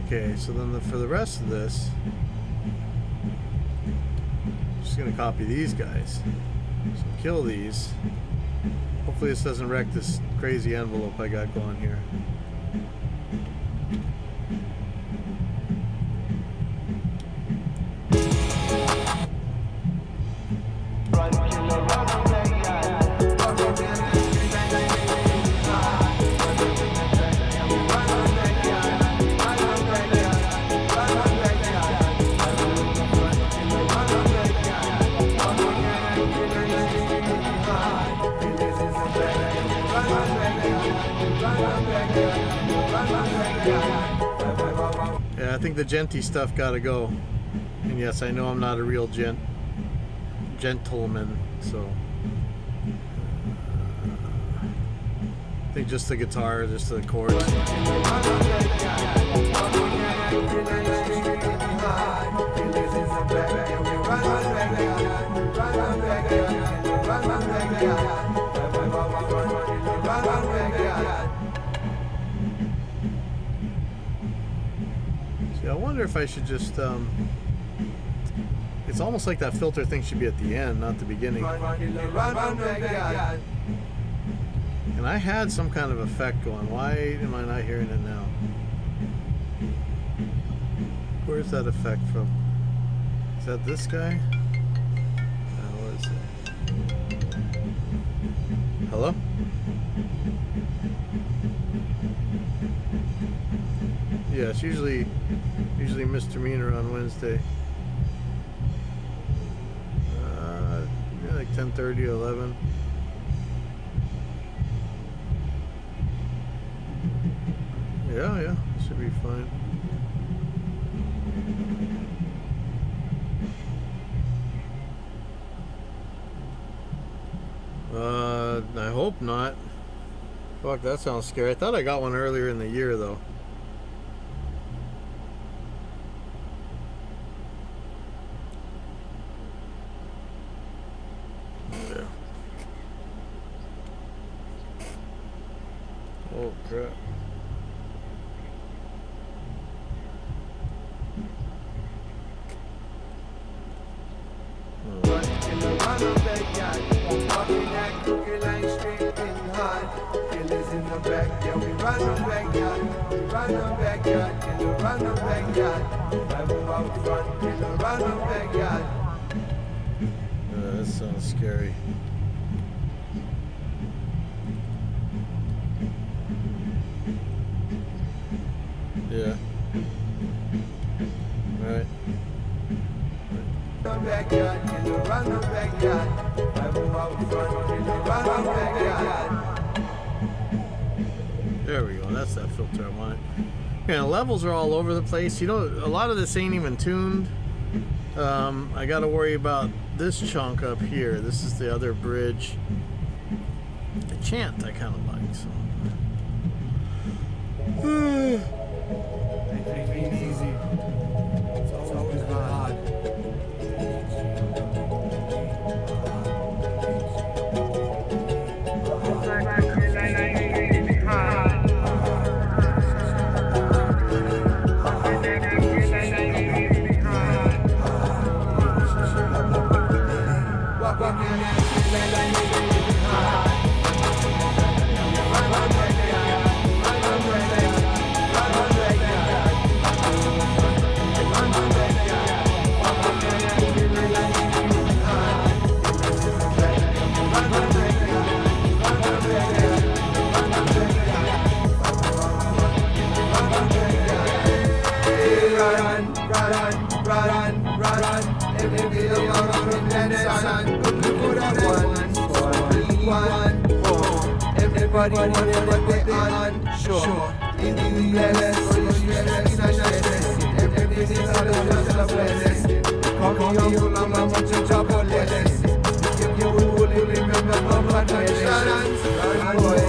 Okay, so then for the rest of this, I'm just gonna copy these guys. So kill these. Hopefully this doesn't wreck this crazy envelope I got going here. Yeah, I think the genty stuff gotta go. And yes, I know I'm not a real gentleman, so I think just the guitar, just the chords. See, I wonder if I should just it's almost like that filter thing should be at the end, not the beginning. And I had some kind of effect going. Why am I not hearing it now? Where's that effect from? Is that this guy? What is it? Hello? Yeah, it's usually misdemeanor on Wednesday. Yeah, like 10:30, 11. Yeah, should be fine. I hope not. Fuck, that sounds scary. I thought I got one earlier in the year, though. Yeah. Oh, crap. That sounds scary. Yeah. Right. There we go. That's that filter I wanted. Yeah, levels are all over the place. You know, a lot of this ain't even tuned. I got to worry about this chunk up here. This is the other bridge. The chant I kind of like. So. Take it easy. It's always been hard. Everybody wondering what they unsure. Is he blessed or is he stressed? Everything is just a blessing. Come on, I'm much a trouble lesson. You will remember my contradictions. Run boy.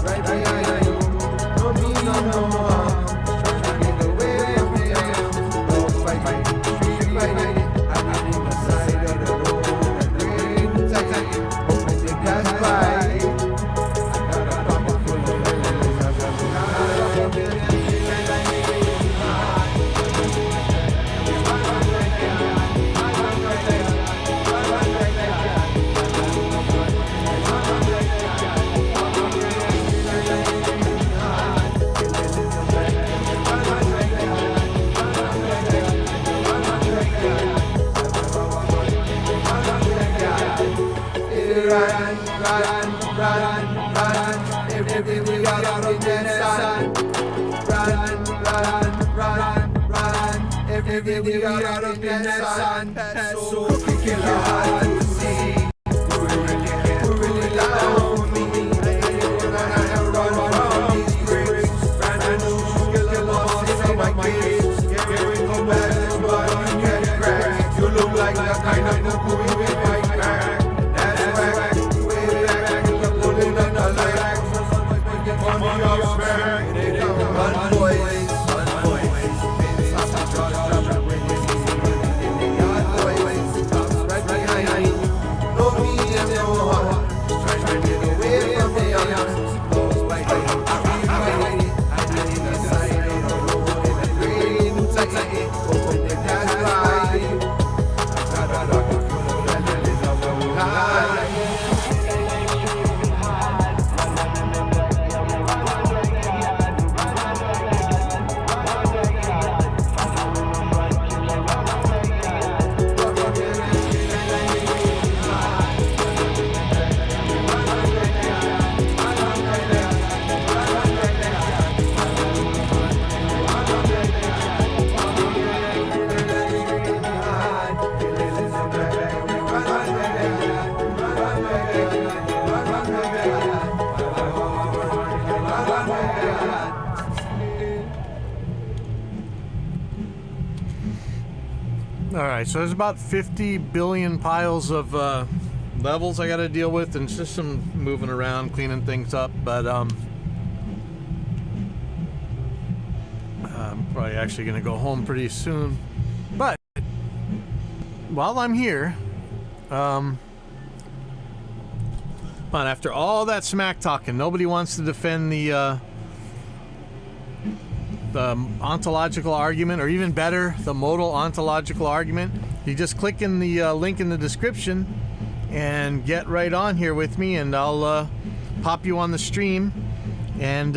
Right behind you. No me, no more. Trying to get away from them. Don't fight, street fighting. I'm in the side of the road. And the rain tight. Hoping they pass by. I got a pocket full of feelings. I got a lot of feelings. Run. Everything we got out in that sun. Run. Everything we got out in that sun. So kick it hard to see. You really love for me. I run from these bricks. Brand new skill lost in my kids. Getting come back to what you can crack. You look like the kind of cuckoo we fight back. That's whack. Run boys. Right behind you. No me and no one. Trying to get away from the young. Close by I need the side of the road. In the green tight. Hoping they pass by. I got a pocket full of feelings. I won't lie. All right, so there's about 50 billion piles of levels I got to deal with, and it's just some moving around, cleaning things up. But I'm probably actually going to go home pretty soon. But while I'm here, but after all that smack talking, nobody wants to defend the ontological argument, or even better, the modal ontological argument. You just click in the link in the description and get right on here with me, and I'll pop you on the stream and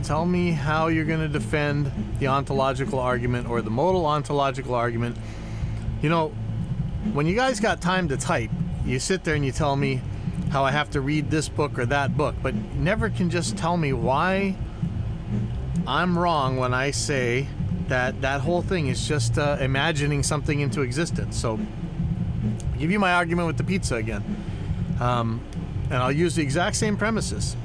tell me how you're going to defend the ontological argument or the modal ontological argument. You know, when you guys got time to type, you sit there and you tell me how I have to read this book or that book, but never can just tell me why I'm wrong when I say that that whole thing is just imagining something into existence. So I'll give you my argument with the pizza again, and I'll use the exact same premises.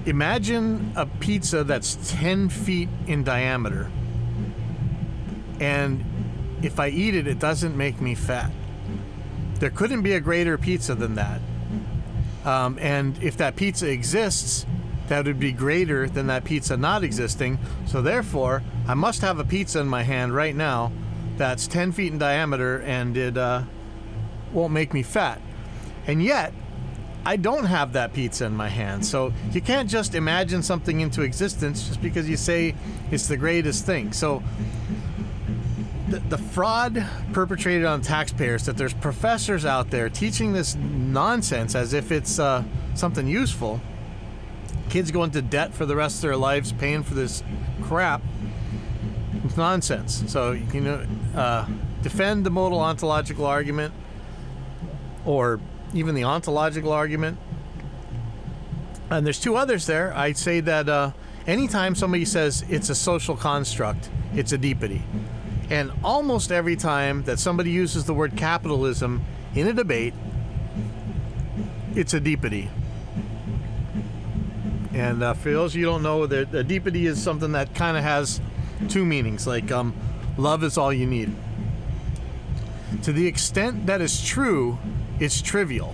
Imagine a pizza that's 10 feet in diameter, and if I eat it, it doesn't make me fat. There couldn't be a greater pizza than that. And if that pizza exists, that would be greater than that pizza not existing. So therefore, I must have a pizza in my hand right now that's 10 feet in diameter, and it won't make me fat. And yet, I don't have that pizza in my hand. So you can't just imagine something into existence just because you say it's the greatest thing. So the fraud perpetrated on taxpayers, that there's professors out there teaching this nonsense as if it's something useful. Kids go into debt for the rest of their lives paying for this crap. It's nonsense. So, you know, defend the modal ontological argument, or even the ontological argument. And there's two others there. I'd say that anytime somebody says it's a social construct, it's a deepity. And almost every time that somebody uses the word capitalism in a debate, it's a deepity. And for those of you who don't know, the deepity is something that kind of has two meanings, like love is all you need. To the extent that is true, it's trivial.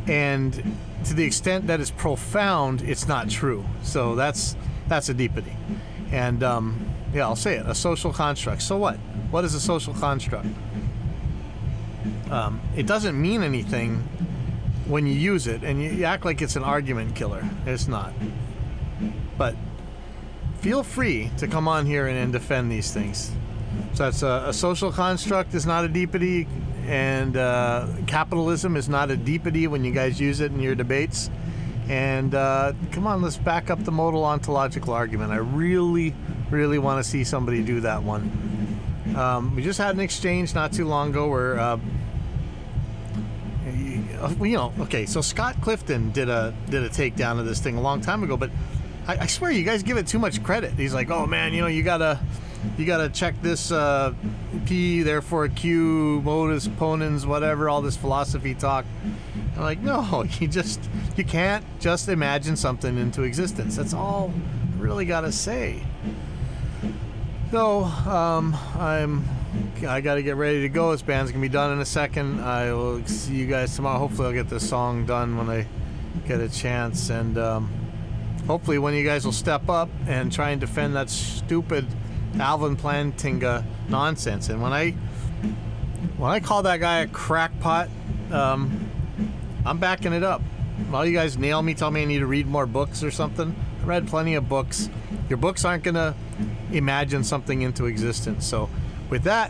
And to the extent that is profound, it's not true. So that's a deepity. And yeah, I'll say it, a social construct. So what? What is a social construct? It doesn't mean anything when you use it, and you act like it's an argument killer. It's not. But feel free to come on here and defend these things. So that's a social construct is not a deepity, and capitalism is not a deepity when you guys use it in your debates. And come on, let's back up the modal ontological argument. I really want to see somebody do that one. We just had an exchange not too long ago where, okay, so Scott Clifton did a takedown of this thing a long time ago, but I swear you guys give it too much credit. He's like, oh man, you gotta check this P, therefore Q, modus ponens, whatever, all this philosophy talk. I'm like, no, you can't just imagine something into existence. That's all I really gotta say. So I gotta get ready to go. This band's gonna be done in a second. I will see you guys tomorrow. Hopefully I'll get this song done when I get a chance, and hopefully one of you guys will step up and try and defend that stupid Alvin Plantinga nonsense. And when I call that guy a crackpot, I'm backing it up. All you guys nail me, tell me I need to read more books or something. I read plenty of books. Your books aren't gonna imagine something into existence. So with that,